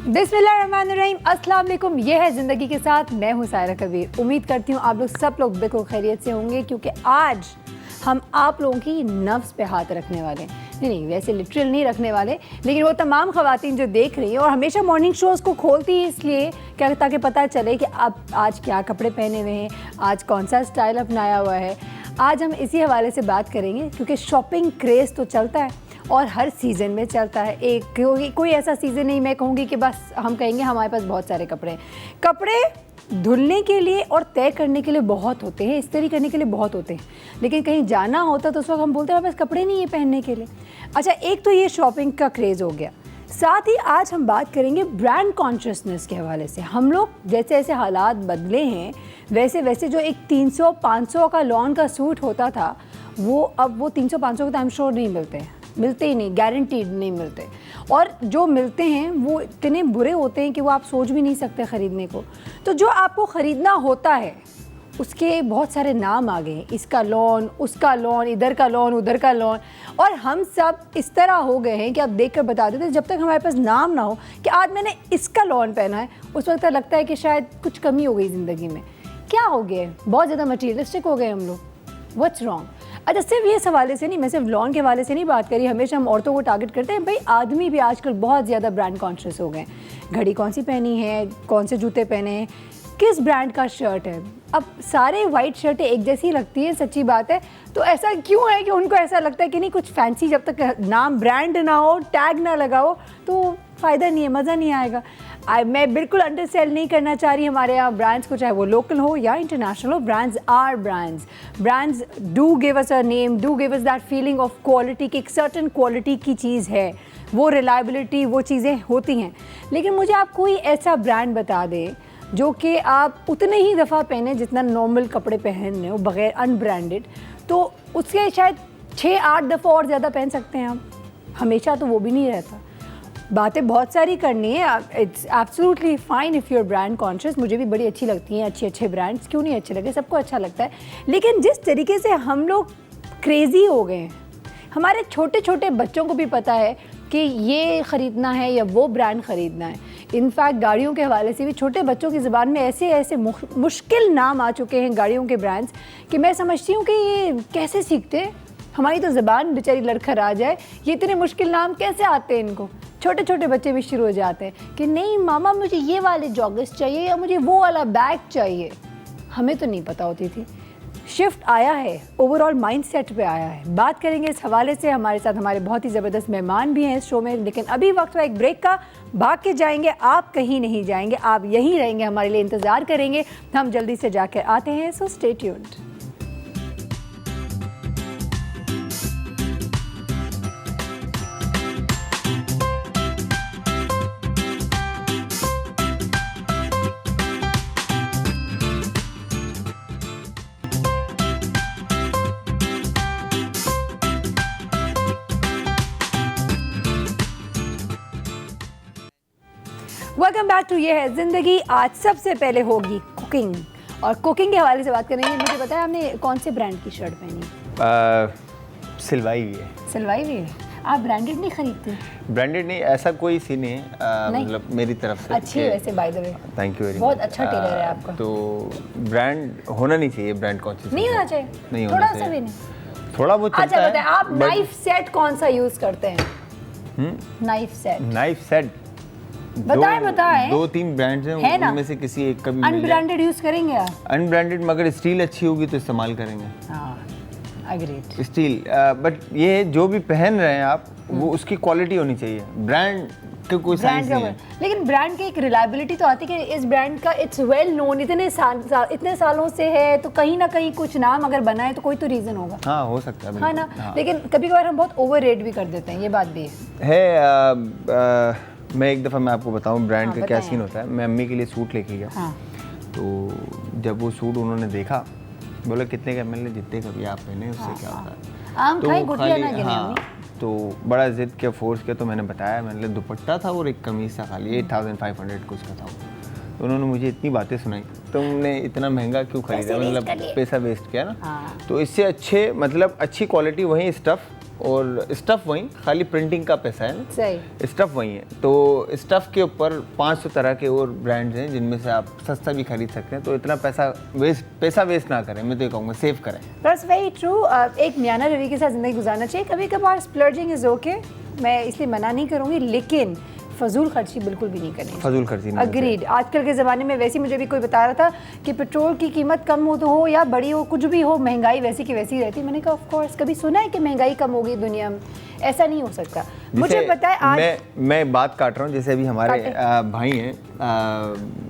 बिस्मिल्लाहिर्रहमानिर्रहीम, अस्सलाम वालेकुम। ये है ज़िंदगी के साथ, मैं हूँ सायरा कबीर। उम्मीद करती हूँ आप लोग सब लोग बिल्कुल खैरियत से होंगे, क्योंकि आज हम आप लोगों की नफ्स पे हाथ रखने वाले हैं। नहीं, वैसे लिटरल नहीं रखने वाले, लेकिन वो तमाम ख़वातीन जो देख रही हैं और हमेशा मॉर्निंग शोज़ को खोलती है इसलिए क्या, ताकि पता चले कि आप आज क्या कपड़े पहने हुए हैं, आज कौन सा स्टाइल अपनाया हुआ है। आज हम इसी हवाले से बात करेंगे, क्योंकि शॉपिंग क्रेज़ तो चलता है और हर सीज़न में चलता है। कोई ऐसा सीज़न नहीं मैं कहूँगी कि बस हम कहेंगे हमारे पास बहुत सारे कपड़े धुलने के लिए और तय करने के लिए बहुत होते हैं, इस्त्री करने के लिए बहुत होते हैं, लेकिन कहीं जाना होता तो उस वक्त हम बोलते हैं हमारे पास कपड़े नहीं है पहनने के लिए। अच्छा, एक तो ये शॉपिंग का क्रेज़ हो गया, साथ ही आज हम बात करेंगे ब्रांड कॉन्शियसनेस के हवाले से। हम लोग जैसे जैसे हालात बदले हैं वैसे वैसे जो एक 300-500 का लॉन का सूट होता था वो अब वो 300-500 के तो आई एम श्योर नहीं मिलते ही नहीं, गारंटीड नहीं मिलते। और जो मिलते हैं वो इतने बुरे होते हैं कि वो आप सोच भी नहीं सकते ख़रीदने को। तो जो आपको ख़रीदना होता है उसके बहुत सारे नाम आ गए, इसका लॉन, उसका लॉन, इधर का लॉन, उधर का लॉन। और हम सब इस तरह हो गए हैं कि आप देख कर बता देते, जब तक हमारे पास नाम ना हो कि आज मैंने इसका लॉन पहना है, उस वक्त लगता है कि शायद कुछ कमी हो गई ज़िंदगी में। क्या हो गया? बहुत ज़्यादा मटीरियलिस्टिक हो गए हम लोग। What's wrong? अच्छा, सिर्फ ये हवाले से नहीं, मैं सिर्फ लॉन के हवाले से नहीं बात करी। हमेशा हम औरतों को टारगेट करते हैं, भाई आदमी भी आजकल बहुत ज़्यादा ब्रांड कॉन्शियस हो गए। घड़ी कौन सी पहनी है, कौन से जूते पहने हैं, किस ब्रांड का शर्ट है। अब सारे वाइट शर्टें एक जैसी लगती हैं, सच्ची बात है। तो ऐसा क्यों है कि उनको ऐसा लगता है कि नहीं कुछ फैंसी, जब तक नाम ब्रांड ना हो, टैग ना लगाओ तो फ़ायदा नहीं है, मज़ा नहीं आएगा। मैं बिल्कुल अंडरसेल नहीं करना चाह रही हमारे यहाँ ब्रांड्स को, चाहे वो लोकल हो या इंटरनेशनल हो। Brands are brands do give us a name, do give us that feeling of quality कि एक सर्टन क्वालिटी की चीज़ है, वो रिलायबिलिटी, वो चीज़ें होती हैं। लेकिन मुझे आप कोई ऐसा ब्रांड बता दें जो कि आप उतने ही दफ़ा पहने जितना नॉर्मल कपड़े पहन रहे हो बग़ैर अनब्रांडेड, तो उसके शायद 6-8 दफ़ा और ज़्यादा पहन सकते हैं आप। हमेशा तो वो भी नहीं रहता। बातें बहुत सारी करनी है। It's absolutely fine if you are brand conscious. मुझे भी बड़ी अच्छी लगती हैं अच्छे ब्रांड्स, क्यों नहीं अच्छे लगे, सबको अच्छा लगता है। लेकिन जिस तरीके से हम लोग क्रेज़ी हो गए हैं, हमारे छोटे छोटे बच्चों को भी पता है कि ये ख़रीदना है या वो ब्रांड ख़रीदना है। इनफैक्ट गाड़ियों के हवाले से भी छोटे बच्चों की ज़बान में ऐसे ऐसे मुश्किल नाम आ चुके हैं गाड़ियों के ब्रांड्स कि मैं समझती हूँ कि ये कैसे सीखते हैं। हमारी तो ज़बान बेचारी लड़खड़ आ जाए, ये इतने मुश्किल नाम कैसे आते हैं इनको। छोटे छोटे बच्चे भी शुरू हो जाते हैं कि नहीं मामा मुझे ये वाले जॉगर्स चाहिए या मुझे वो वाला बैग चाहिए। हमें तो नहीं पता होती थी। शिफ्ट आया है, ओवरऑल माइंडसेट पे आया है। बात करेंगे इस हवाले से। हमारे साथ हमारे बहुत ही ज़बरदस्त मेहमान भी हैं इस शो में, लेकिन अभी वक्त है एक ब्रेक का। भाग के जाएंगे, आप कहीं नहीं जाएंगे, आप यहीं रहेंगे, हमारे लिए इंतज़ार करेंगे। हम जल्दी से जाकर आते हैं, so stay tuned. Welcome back to Ye Hai ज़िंदगी। आज सबसे पहले होगी कुकिंग, और कुकिंग के हवाले से बात करेंगे। मुझे बताया आपने कौन से ब्रांड की शर्ट पहनी? सिलवाई हुई है। सिलवाई हुई है? आप ब्रांडेड नहीं खरीदते? ब्रांडेड नहीं, ऐसा कोई सी नहीं है, मतलब मेरी तरफ से। अच्छी है वैसे, by the way. Thank you very much. बहुत अच्छा टेलर है आपका। तो ब्रांड होना नहीं चाहिए, ब्रांड कॉन्शियस नहीं होना चाहिए, नहीं थोड़ा होना सा भी चाहिए, नहीं। थोड़ा बहुत चलता है। अच्छा बताएं, आप नाइफ सेट कौन सा यूज़ करते हैं? नाइफ सेट बताएं। 2-3 ब्रांड्स हैं, उनमें से किसी एक का भी। अनब्रांडेड यूज करेंगे आप? अनब्रांडेड, मगर स्टील अच्छी होगी तो इस्तेमाल करेंगे। एग्रीड। स्टील, बट ये जो भी पहन रहे हैं आप, वो उसकी क्वालिटी होनी चाहिए। ब्रांड के कोई साइंस नहीं है। लेकिन ब्रांड की एक रिलायबिलिटी तो आती है कि इस ब्रांड का इट्स वेल नोन, इतने सालों से है, तो कहीं ना कहीं कुछ नाम अगर बना है तो कोई तो रीज़न होगा। हाँ, हो सकता है, हाँ ना। हाँ। लेकिन कभी कभार हम बहुत ओवर रेट भी कर देते हैं, ये बात भी है। मैं एक दफ़ा मैं आपको बताऊं ब्रांड का क्या सीन होता है। मैं अम्मी के लिए सूट लेके गया। हाँ। तो जब वो सूट उन्होंने देखा, बोला कितने का? मैंने जितने का भी आप पहने उससे क्या होता है। आम खाई गुटिया ना गिने। हाँ, तो बड़ा जिद किया, फोर्स किया, तो मैंने बताया, मैंने दुपट्टा था और एक कमीज़ था, खाली 8500 कुछ का था। तो उन्होंने मुझे इतनी बातें सुनाई, तुमने इतना महंगा क्यों खरीदा, मतलब पैसा वेस्ट किया ना। तो इससे अच्छे, मतलब अच्छी क्वालिटी वही स्टफ़ और स्टफ़ वही, खाली प्रिंटिंग का पैसा है ना, सही। स्टफ़ वही है। तो स्टफ़ के ऊपर 500 तरह के और ब्रांड्स हैं जिनमें से आप सस्ता भी खरीद सकते हैं। तो इतना पैसा वेस्ट ना करें, मैं तो ये कहूँगा सेव करें। बस वेरी ट्रू। एक मियाना रवि के साथ ज़िंदगी गुजारना चाहिए। कभी कभार स्प्लर्जिंग इज़ ओके, मैं इसलिए मना नहीं करूँगी, लेकिन फजूल खर्ची बिल्कुल भी नहीं करनी। फजूल खर्ची नहीं। अग्रीड। आजकल के ज़माने में वैसे मुझे भी कोई बता रहा था कि पेट्रोल की कीमत कम हो तो हो या बड़ी हो, कुछ भी हो, महंगाई वैसी की वैसी रहती है। मैंने कहा ऑफ कोर्स, कभी सुना है कि महंगाई कम होगी दुनिया में? ऐसा नहीं हो सकता। मुझे पता है आज मैं बात काट रहा हूँ, जैसे अभी हमारे भाई हैं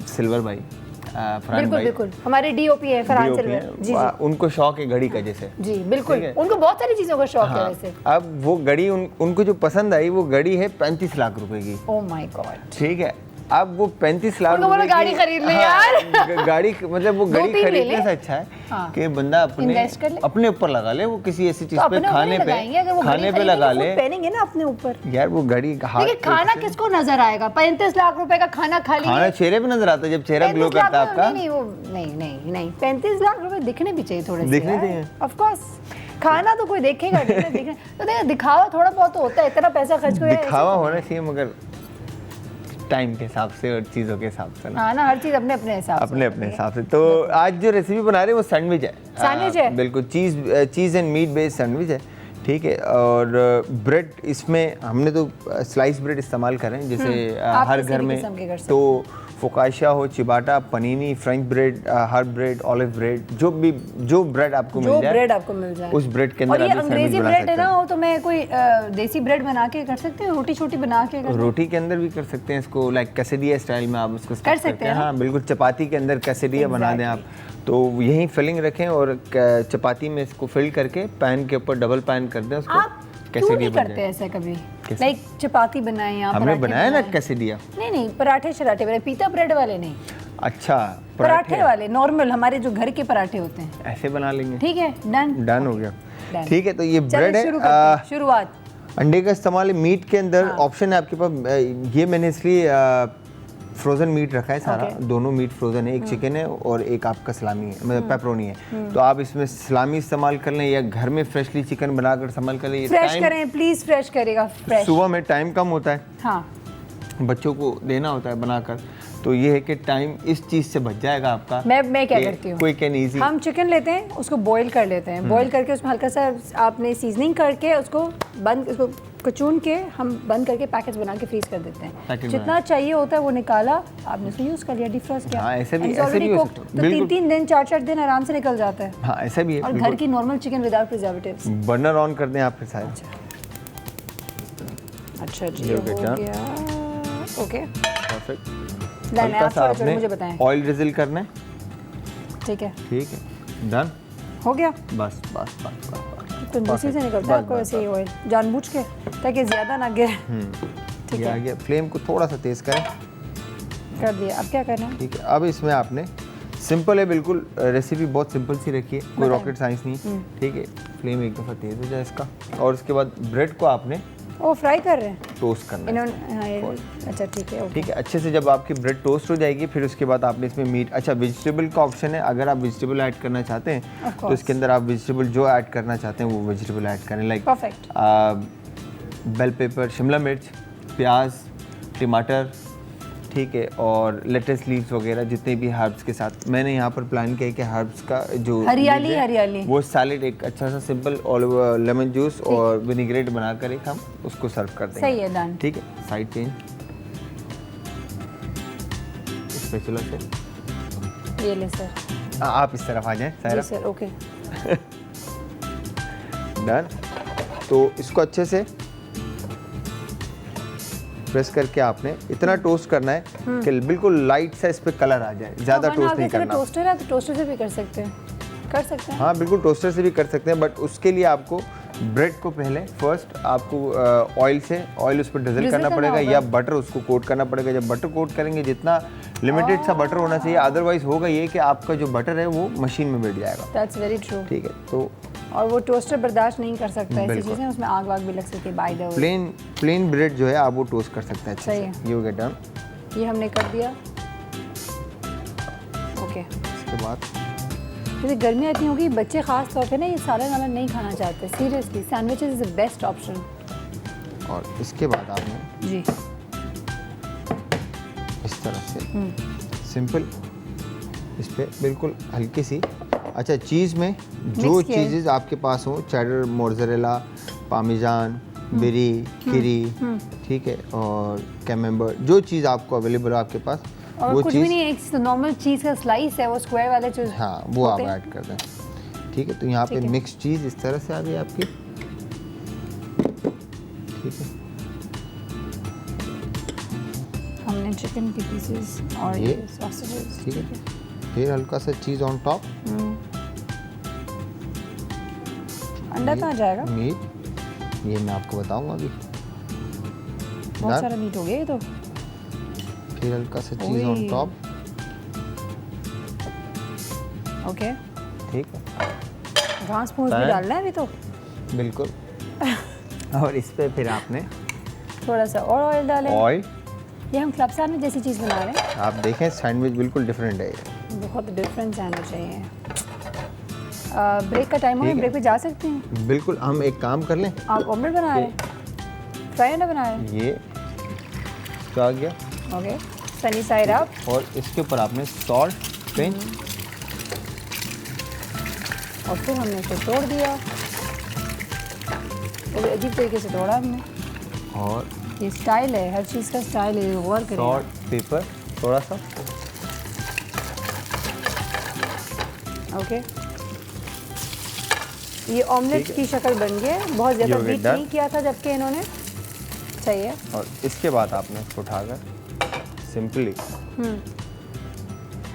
सिल्वर भाई, फरहान बिल्कुल भाई, बिल्कुल हमारे डीओपी है फरहान सिल्वर जी, उनको शौक है घड़ी का जैसे। जी बिल्कुल, उनको बहुत सारी चीज़ों का शौक है वैसे। अब वो घड़ी उनको जो पसंद आई वो घड़ी है 35 लाख रुपए की। Oh my God. ठीक है, अब वो 35 लाख उनको बोलो गाड़ी खरीद ले यार। गाड़ी मतलब वो घड़ी खरीदने से अच्छा है कि बंदा इन्वेस्ट कर ले, अपने ऊपर लगा ले, वो किसी ऐसी चीज पे खाने पे लगा ले, पहनेंगे ना अपने ऊपर। यार वो घड़ी लेकिन खाना किसको नजर आएगा? 35 लाख रुपए का खाना खा लिया, खाना चेहरे पे नजर आता है जब चेहरा ग्लो करता है आपका। नहीं वो नहीं 35 लाख रुपए दिखने भी चाहिए, थोड़े दिखने चाहिए ऑफ कोर्स। खाना तो कोई देखेगा नहीं, तो देखो दिखावा थोड़ा बहुत तो होता है, इतना पैसा खर्च कर दिखावा होना चाहिए मगर टाइम के हिसाब से और चीज़ों के हिसाब से हाँ ना, हर चीज़ अपने अपने हिसाब से। तो आज जो रेसिपी बना रहे हैं वो सैंडविच है। सैंडविच है बिल्कुल, चीज़ एंड मीट बेस्ड सैंडविच है। ठीक है, और ब्रेड इसमें हमने तो स्लाइस ब्रेड इस्तेमाल करें जैसे हर घर में, तो फोकाशा हो, चिबाटा, पनीनी, फ्रेंच ब्रेड, हर ब्रेड, ऑलिव ब्रेड, जो ब्रेड आपको मिल जाए उस ब्रेड के अंदर आप अंग्रेजी ब्रेड है ना हो, तो मैं कोई देसी ब्रेड बना के कर सकते हैं, रोटी छोटी बना के रोटी के अंदर भी कर सकते हैं इसको, लाइक कैसेडिया स्टाइल में आप उसको कर सकते हैं। हाँ बिल्कुल, चपाती के अंदर कैसेडिया बना दें आप, तो यही फिलिंग रखें और चपाती में इसको फिल करके पैन के ऊपर डबल पैन कर दें उसको। क्यों नहीं करते ऐसा कभी? लाइक चपाती बनाए या हमने बनाया ना कैसेडिया। नहीं पराठे शराठे वाले, पीता ब्रेड वाले नहीं। अच्छा, पराठे वाले नॉर्मल हमारे जो घर के पराठे होते हैं, ऐसे बना लेंगे। ठीक है, डन हो गया। ठीक है, तो ये ब्रेड है, शुरुआत अंडे का इस्तेमाल मीट के अंदर ऑप्शन है आपके पास। ये मैंने इसलिए फ्रोजन मीट रखा है सारा, दोनों मीट फ्रोजन है, एक चिकन है और एक आपका सलामी है, मतलब पेपरोनी है। तो आप इसमें सलामी इस्तेमाल कर लें या घर में फ्रेशली चिकन बनाकर इस्तेमाल कर लें। फ्रेश करें प्लीज, फ्रेश करेगा फ्रेश। सुबह में टाइम कम होता है, हाँ, बच्चों को देना होता है बनाकर, तो ये है कि टाइम इस चीज़ से बच जाएगा आपका। मैं क्या करती हूँ, क्विक एंड इजी। हम चिकन लेते हैं, उसको बॉईल कर लेते हैं, बॉईल करके उसमें हल्का सा आपने सीजनिंग करके उसको कचून के हम बंद करके पैकेट्स बना के फ्रीज कर देते हैं। जितना चाहिए होता है वो निकाला, आपने उसको यूज़ कर लिया, डिफ्रोस्ट किया। हाँ, ऐसे भी हो सकता है। तो 3 दिन 4 दिन आराम से निकल जाता है। हाँ, ऐसा भी है। और घर की normal chicken without preservatives. Burner on कर दें आपके साथ। अच्छा जी, हो गया। Okay, perfect. हल्का सा आपने मुझे बताएं, ऑयल ड्रिजल करना है। ठीक है, डन हो गया। बस कंजूसी से निकलता है आपको ऐसे ही ऑयल, जानबूझ के, ताकि ज़्यादा ना गिरे। ठीक है, आ गया। फ्लेम को थोड़ा सा तेज़ करें। कर दिया। अब क्या करना है? ठीक है, अब इसमें आपने सिंपल है बिल्कुल, रेसिपी बहुत सिंपल सी रखी है, कोई रॉकेट साइंस नहीं। ठीक है, फ्लेम एक दफ़ा तेज़ हो जाए इसका, और उसके बाद ब्रेड को आपने फ्राई कर रहे हैं, टोस्ट करना है। अच्छा ठीक है, ठीक है। अच्छे से जब आपकी ब्रेड टोस्ट हो जाएगी, फिर उसके बाद आपने इसमें मीट, अच्छा वेजिटेबल का ऑप्शन है, अगर आप वेजिटेबल ऐड करना चाहते हैं तो इसके अंदर आप वेजिटेबल जो ऐड करना चाहते हैं वो वेजिटेबल ऐड करें, लाइक बेल पेपर, शिमला मिर्च, प्याज, टमाटर, ठीक है, और लेटस लीव्स वगैरह जितने भी हर्ब्स के साथ। मैंने यहाँ पर प्लान किया है कि हर्ब्स का जो हरियाली वो सैलेड, एक अच्छा सा सिंपल ऑलिव लेमन जूस और विनीग्रेट बनाकर एक हम उसको सर्व कर देंगे। सही है, डन। ठीक है, साइड चेंज स्पैचुला से। ये ले सर, आप इस तरफ आ जाएं सायरा। जी सर, ओके। डन। तो इसको अच्छे से प्रेस करके आपने इतना टोस्ट करना है कि बिल्कुल लाइट सा इस पे कलर आ जाए, ज्यादा टोस्ट नहीं करना। टोस्टर है तो टोस्टर से भी कर सकते हैं। हाँ बिल्कुल, टोस्टर से भी कर सकते हैं, बट उसके लिए आपको ब्रेड को पहले फर्स्ट आपको ऑयल उस पर ड्रिजल करना पड़ेगा या बटर उसको कोट करना पड़ेगा। जब बटर कोट करेंगे, जितना लिमिटेड सा बटर होना चाहिए, अदरवाइज होगा ये कि आपका जो बटर है वो मशीन में बैठ जाएगा। That's very true. ठीक है, तो और वो टोस्टर बर्दाश्त नहीं कर सकता ऐसी चीज़ें, उसमें आग वाग भी लग सकती है। By the way plain bread जो है आप वो टोस्ट कर सकते हैं अच्छे से। ये हो गया डन। ये हमने कर दिया, ओके। इसके बाद जैसे गर्मियाँ इतनी होगी, बच्चे ख़ास तौर पे ना ये सालन वालन नहीं खाना चाहते। Seriously sandwiches is the best option. और इसके बाद आपने जी इस तरह से सिंपल इस पे बिल्कुल हल्की सी, अच्छा चीज़ में जो Mix किया है। चीज़ें आपके पास हो, चेडर, मोज़रेला, पामेजान, बेरी, खीरी, ठीक है, और कैमेम्बर, जो चीज़ आपको अवेलेबल हो आपके पास, और वो कुछ भी नहीं, एक नॉर्मल चीज़ का स्लाइस है, वो स्क्वायर वाले जो हाँ वो आप होते हैं। ऐड कर दें। ठीक है, तो यहाँ पे ठीक है। मिक्स चीज़ इस तरह से आ गई आपकी। ठीक है, हमने चिकन के पीसेस और ये, ये सॉसेजेस। ठीक है, फिर हल्का सा चीज़ ऑन टॉप, अंडा कहाँ जाएगा? मीट, ये मैं आपको बताऊंगा अभी। बहुत Done? सारा मीट हो गया ये तो। फिर हल्का सा चीज़ ऑन ओए। टॉप, ओके, ठीक है, घास फूस भी Done? डालना है अभी तो। बिल्कुल। और इस पे फिर आपने थोड़ा सा और ऑयल डालें। ऑयल, ये हम क्लब सैंडविच जैसी चीज़ बना रहे हैं। आप देखें सैंडविच बिल्कुल डिफरेंट है ये। बहुत डिफरेंट सैंडविच चाहिए। ब्रेक का टाइम हो गया, ठीक है। ब्रेक पे जा सकते हैं। बिल्कुल, हम एक काम कर लें, आप ऑमलेट बना रहे हैं, फ्राई अंडा बना रहे हैं। ये क्या आ गया, ओके, सनी साइड अप। और इसके ऊपर आपने सॉल्ट, पिंच, और फिर हमने इसे तोड़ दिया। वो भी अजीब तरीके से तोड़ा हमने। और ये स्टाइल है, हर चीज़ का स्टाइल है, गौर करें। सॉल्ट, पेपर थोड़ा सा, ओके, ये ऑमलेट ठीक है। की शक्ल बन गया है। बहुत ज़्यादा ये हो गया बीट done। नहीं किया था जबकि इन्होंने। सही है। और इसके बाद आपने इसको उठाकर सिंपली,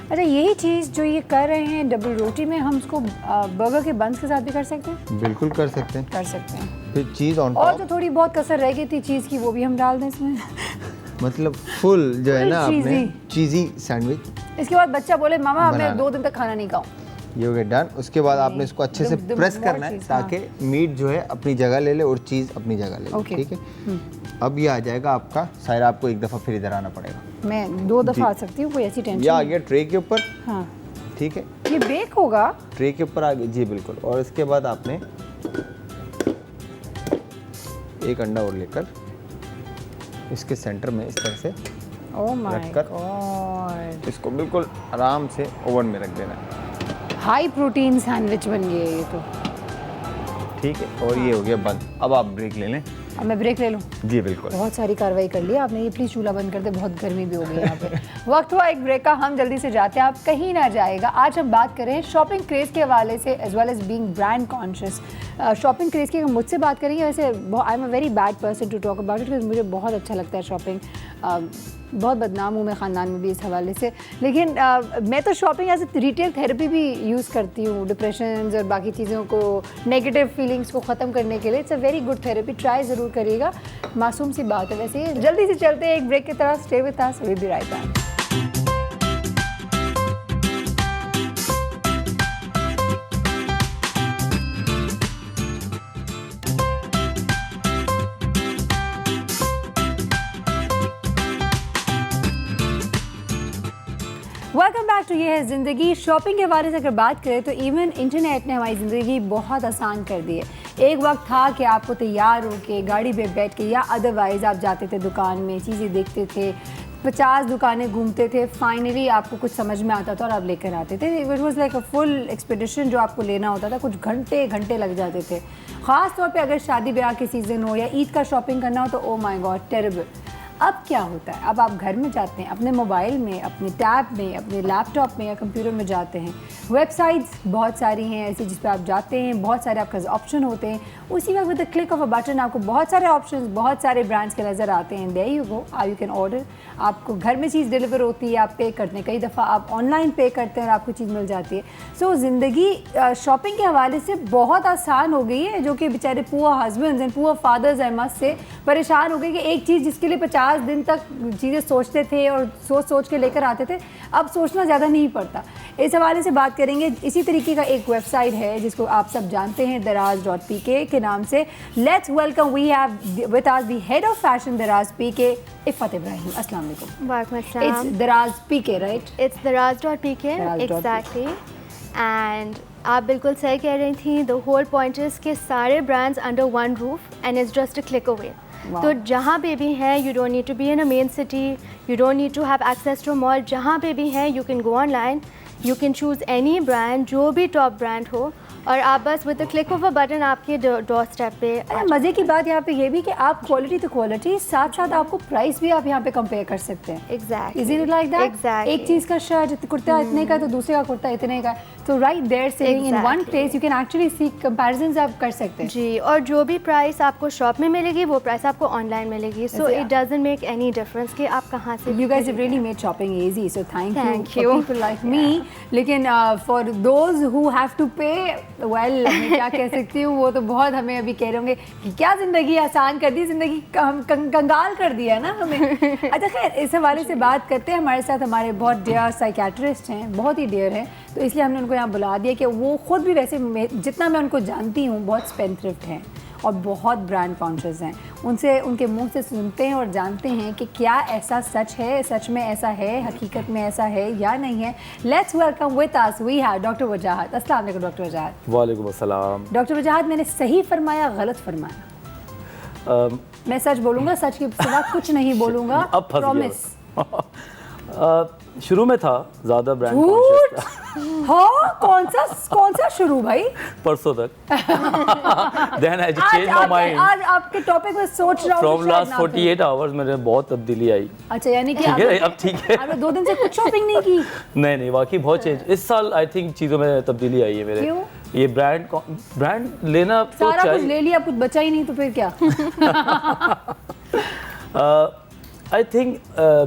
अच्छा, यही चीज़ जो ये कर रहे हैं डबल रोटी में, हम उसको बर्गर के बंस के साथ भी कर सकते हैं। बिल्कुल कर सकते हैं। कर सकते हैं। फिर चीज़ ऑन और टॉप, जो थोड़ी बहुत कसर रह गई थी चीज़ की, वो भी हम डाल दें इसमें। मतलब फुल जो है Full ना आपने cheesy। चीज़ी सैंडविच। इसके बाद बच्चा बोले मामा मैं बनाना। 2 दिन तक खाना नहीं खाऊं। ये हो गया डन। उसके बाद आपने इसको अच्छे से the प्रेस more करना है cheese, ताकि मीट जो है अपनी जगह ले ले और चीज़ अपनी जगह ले ले। Okay। ठीक है, अब ये आ जाएगा आपका, शायद आपको एक दफ़ा फिर इधर आना पड़ेगा। मैं 2 दफ़ा आ सकती हूँ, कोई ऐसी टेंशन ये आ नहीं। गया ट्रे के ऊपर, हाँ, ठीक है, ये बेक होगा। ट्रे के ऊपर आ गया जी बिल्कुल। और इसके बाद आपने एक अंडा और लेकर इसके सेंटर में इस तरह से ओह माय रखकर गॉड, इसको बिल्कुल आराम से ओवन में रख देना है। हाई प्रोटीन सैंडविच बन गया ये तो। ठीक है, और ये हो गया बंद। अब आप ब्रेक ले लें। अब मैं ब्रेक ले लूँ? जी बिल्कुल। बहुत सारी कार्रवाई कर ली आपने, ये प्लीज़ चूल्हा बंद कर दे, बहुत गर्मी भी हो गई यहाँ पे। वक्त हुआ एक ब्रेक का, हम जल्दी से जाते हैं, आप कहीं ना जाएगा। आज हम बात करें शॉपिंग क्रेज़ के हवाले से, as well as being brand conscious. Shopping craze की अगर मुझसे बात करेंगे, वैसे I am a very bad person to talk about it, because मुझे बहुत अच्छा लगता है शॉपिंग। बहुत बदनाम हूँ मैं ख़ानदान में भी इस हवाले से, लेकिन मैं तो shopping as a retail therapy भी यूज़ करती हूँ, डिप्रेशन और बाकी चीज़ों को, नेगेटिव फीलिंग्स को ख़त्म करने के लिए। It's a very good therapy, try ज़रूर करिएगा। मासूम सी बात है वैसे। जल्दी से चलते हैं एक ब्रेक की तरफ, stay with us, we will be right back. Welcome back to Ye Hai ज़िंदगी। शॉपिंग के बारे से अगर बात करें तो इवन इंटरनेट ने हमारी ज़िंदगी बहुत आसान कर दी है। एक वक्त था कि आपको तैयार होके गाड़ी पे बैठ के या अदरवाइज़ आप जाते थे दुकान में, चीज़ें देखते थे, 50 दुकानें घूमते थे, फाइनली आपको कुछ समझ में आता था और आप लेकर आते थे। It was like a full expedition जो आपको लेना होता था, कुछ घंटे घंटे लग जाते थे। ख़ास तौर पे अगर शादी ब्याह के सीज़न हो या ईद का शॉपिंग करना हो तो ओ माय गॉड टेरेबल। अब क्या होता है, अब आप घर में जाते हैं, अपने मोबाइल में, अपने टैब में, अपने लैपटॉप में या कंप्यूटर में जाते हैं। वेबसाइट्स बहुत सारी हैं ऐसी जिस पे आप जाते हैं, बहुत सारे आपके ऑप्शन होते हैं। उसी वक्त with the click of a button आपको बहुत सारे ऑप्शंस, बहुत सारे ब्रांड्स के नज़र आते हैं। There you go, you can order. आपको घर में चीज़ डिलीवर होती है, आप पे करते हैं, कई दफ़ा आप ऑनलाइन पे करते हैं और आपको चीज़ मिल जाती है। सो ज़िंदगी शॉपिंग के हवाले से बहुत आसान हो गई है, जो कि बेचारे poor husbands and poor fathers I must say परेशान हो गए कि एक चीज़ जिसके लिए 50 दिन तक चीज़ें सोचते थे और सोच के लेकर आते थे, अब सोचना ज़्यादा नहीं पड़ता। इस हवाले से बात करेंगे। इसी तरीके का एक वेबसाइट है जिसको आप सब जानते हैं, दराज.pk के नाम से। Let's welcome, we have with us the head of fashion Daraz.pk, Iffat Ibrahim. अस्सलाम वालेकुम। वालेकुम अस्सलाम। It's Daraz.pk, right? It's Daraz.pk, Daraz.pk. exactly. And आप बिल्कुल सही कह रही थी, द होल पॉइंट इज़ कि सारे brands under one roof and it's just a click away. तो जहाँ पे भी हैं, you don't need to be in a main city, you don't need to have access to mall, जहाँ पे भी हैं you can go online, you can choose any brand, जो भी टॉप ब्रांड हो, और आप बस with the click of a button आपके डोर स्टेप पे। मज़े की बात यहाँ पे ये भी कि आप क्वालिटी तो क्वालिटी, साथ साथ आपको प्राइस भी आप यहाँ पे कंपेयर कर सकते हैं। Exactly, is it like that? Exactly. एक चीज़ का शर्ट कुर्ता इतने का तो दूसरे का कुर्ता इतने का, तो right there saying in one place you can actually see comparisons आप कर सकते हैं। जी, और जो भी प्राइस आपको शॉप में मिलेगी वो प्राइस आपको ऑनलाइन मिलेगी, so it doesn't make any difference कि आप कहाँ से। You guys have really made shopping easy, so thank Thank you you. for people like me. लेकिन for those who have to pay, well, मैं क्या कह सकती हूँ, वो तो बहुत हमें अभी कह रहे होंगे कि क्या ज़िंदगी आसान कर दी, ज़िंदगी कंगाल कर दिया ना हमें। अच्छा खैर, इस हवाले से बात करते हैं। हमारे साथ हमारे बहुत डियर साइकेट्रिस्ट हैं, बहुत ही डियर हैं, तो इसलिए हमने उनको यहाँ बुला दिया कि वो खुद भी वैसे जितना मैं उनको जानती हूँ बहुत स्पेंडथ्रिफ्ट हैं और बहुत ब्रांड कॉन्शियस हैं। उनसे उनके मुंह से सुनते हैं और जानते हैं कि क्या ऐसा सच है, सच में ऐसा है, हकीकत में ऐसा है या नहीं है। Let's welcome with us we have doctor Wajahat. अस्सलाम वालेकुम डॉक्टर वजाहत। वालेकुम अस्सलाम। डॉक्टर वजाहत, मैंने सही फरमाया गलत फरमाया? मैं सच बोलूँगा, सच के सिवा कुछ नहीं बोलूँगा, अब फंस प्रॉमिस। गया। शुरू में था ज़्यादा ब्रांड कॉन्शियस था। हाँ, कौन सा शुरू भाई? परसों तक। Then I changed my mind. आज आपके टॉपिक में सोच रहा हूँ। From last 48 hours मेरे बहुत तब्दीली आई। अच्छा, यानी कि ठीक है, अब ठीक है। आपने 2 दिन से कुछ शॉपिंग नहीं की? नहीं वाकई बहुत चेंज इस साल आई थिंक चीज़ों में तब्दीली आई है मेरे। क्यों? ये ब्रांड लेना तो सारा कुछ चाहिए। ले लिया, कुछ बचा ही नहीं, तो फिर क्या? आई थिंक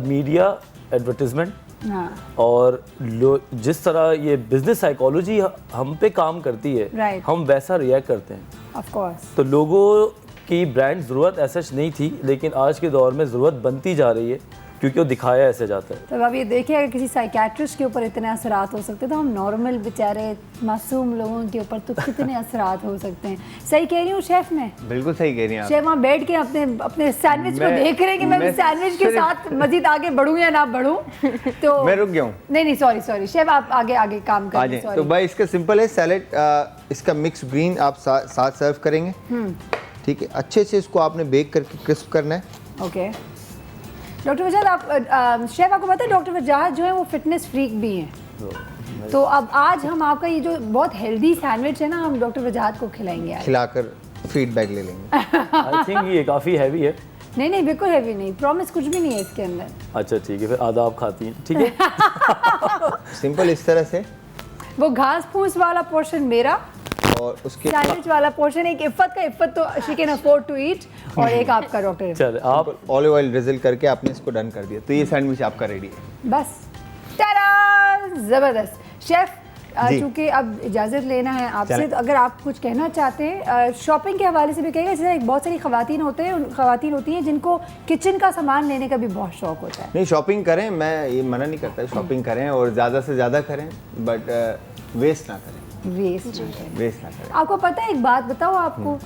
मीडिया एडवर्टीजमेंट हाँ, और जिस तरह ये बिजनेस साइकोलॉजी हम पे काम करती है, Right. हम वैसा रिएक्ट करते हैं। Of course. तो लोगों की ब्रांड ज़रूरत ऐसा नहीं थी, लेकिन आज के दौर में ज़रूरत बनती जा रही है क्योंकि वो दिखाया ऐसे जाता है। तो अब ये देखिए, अगर किसी साइकेट्रिस्ट के ऊपर इतने असरात हो सकते हैं, तो हम नॉर्मल बेचारे मासूम लोगों के ऊपर तो कितने असरात हो सकते हैं। सही कह रही हूँ शेफ? में बिल्कुल सही कह रही हैं आप। शेफ वहाँ बैठ के अपने सैंडविच को देख रहे हैं कि मैं सैंडविच के साथ मजीद आगे बढ़ूँ या ना बढ़ूँ। तो मैं रुक गया हूँ। नहीं, सॉरी शेफ, आप आगे काम करें। तो भाई इसका सिंपल है, सैलेड इसका मिक्स ग्रीन आप साथ सर्व करेंगे। ठीक है, अच्छे से इसको आपने बेक करके क्रिस्प करना है। ओके डॉक्टर वजाहत, आप शेफ, आपको पता है डॉक्टर वजाहत जो है वो फिटनेस फ्रीक भी हैं, तो अब आज हम आपका ये जो बहुत हेल्दी सैंडविच है ना, हम डॉक्टर वजाहत को खिलाएंगे आज। खिलाकर फीडबैक ले लेंगे। आई थिंक ये काफ़ी हैवी है। नहीं बिल्कुल हैवी नहीं, प्रॉमिस कुछ भी नहीं है इसके अंदर। अच्छा ठीक है, फिर आधा आप खाती हैं, ठीक है। सिंपल इस तरह से वो घास फूस वाला पोर्शन मेरा और उसके सैंडविच वाला पोर्शन एक इफ़्फ़त तो she can afford to eat, और एक आपका डॉक्टर। चल आप ऑलिव ऑयल ड्रिजल करके आपने इसको डन कर दिया, तो ये सैंडविच आपका रेडी है। बस टारा, ज़बरदस्त। शेफ, जी। चूँकि अब इजाज़त लेना है आपसे, तो अगर आप कुछ कहना चाहते हैं शॉपिंग के हवाले से भी कहेगा। जैसे बहुत सारी ख़वातीन होती हैं जिनको किचन का सामान लेने का भी बहुत शौक होता है। नहीं, शॉपिंग करें, मैं ये मना नहीं करता, शॉपिंग करें और ज़्यादा से ज़्यादा करें, बट वेस्ट ना करें। वेस्ट ना करें। आपको पता है, एक बात बताओ आपको,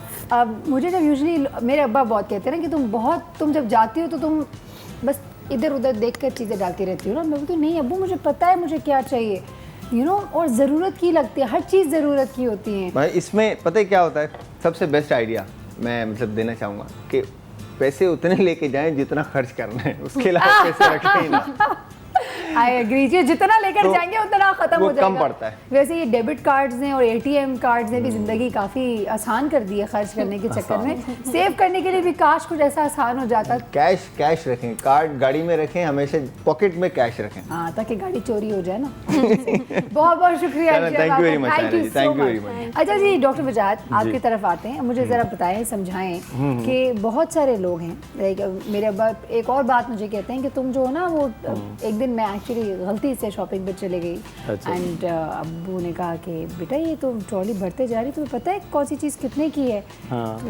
मुझे जब यूजुअली मेरे अब्बा बहुत कहते हैं ना कि तुम जब जाती हो तो तुम बस इधर उधर देख कर चीज़ें डालती रहती हो ना। मैं बोलती हूँ नहीं अब्बू, मुझे पता है मुझे क्या चाहिए, और ज़रूरत की लगती है, हर चीज़ ज़रूरत की होती है भाई। इसमें पता है क्या होता है, सबसे बेस्ट आइडिया मैं देना चाहूँगा कि पैसे उतने लेके जाएं जितना खर्च करना है, उसके अलावा पैसे रखें ही ना। आई एग्री, जितना लेकर तो जाएंगे उतना खत्म हो वो जाएगा। कम पड़ता है। वैसे ये डेबिट कार्ड्स ने और एटीएम कार्ड्स ने भी ज़िंदगी काफ़ी आसान कर दी है खर्च करने के चक्कर में। सेव करने के लिए भी काश कुछ ऐसा आसान हो जाता। कैश रखें, कार्ड गाड़ी में रखें, हमेशा पॉकेट में कैश रखें। हाँ, ताकि गाड़ी चोरी हो जाए ना। बहुत शुक्रिया। Thank you very much. Thank you so much. अच्छा जी डॉक्टर वजाहत, आपकी तरफ आते हैं, मुझे ज़रा बताएं, समझाएं कि बहुत सारे लोग हैं, मेरे अब्बा एक और बात मुझे कहते हैं कि तुम जो हो ना, वो एक दिन मैं एक्चुअली गलती से शॉपिंग पे चले गई एंड अब्बू ने कहा कि बेटा ये तो ट्रॉली भरते जा रही, तुम्हें पता है कौन सी चीज़ कितने की है? हाँ। तो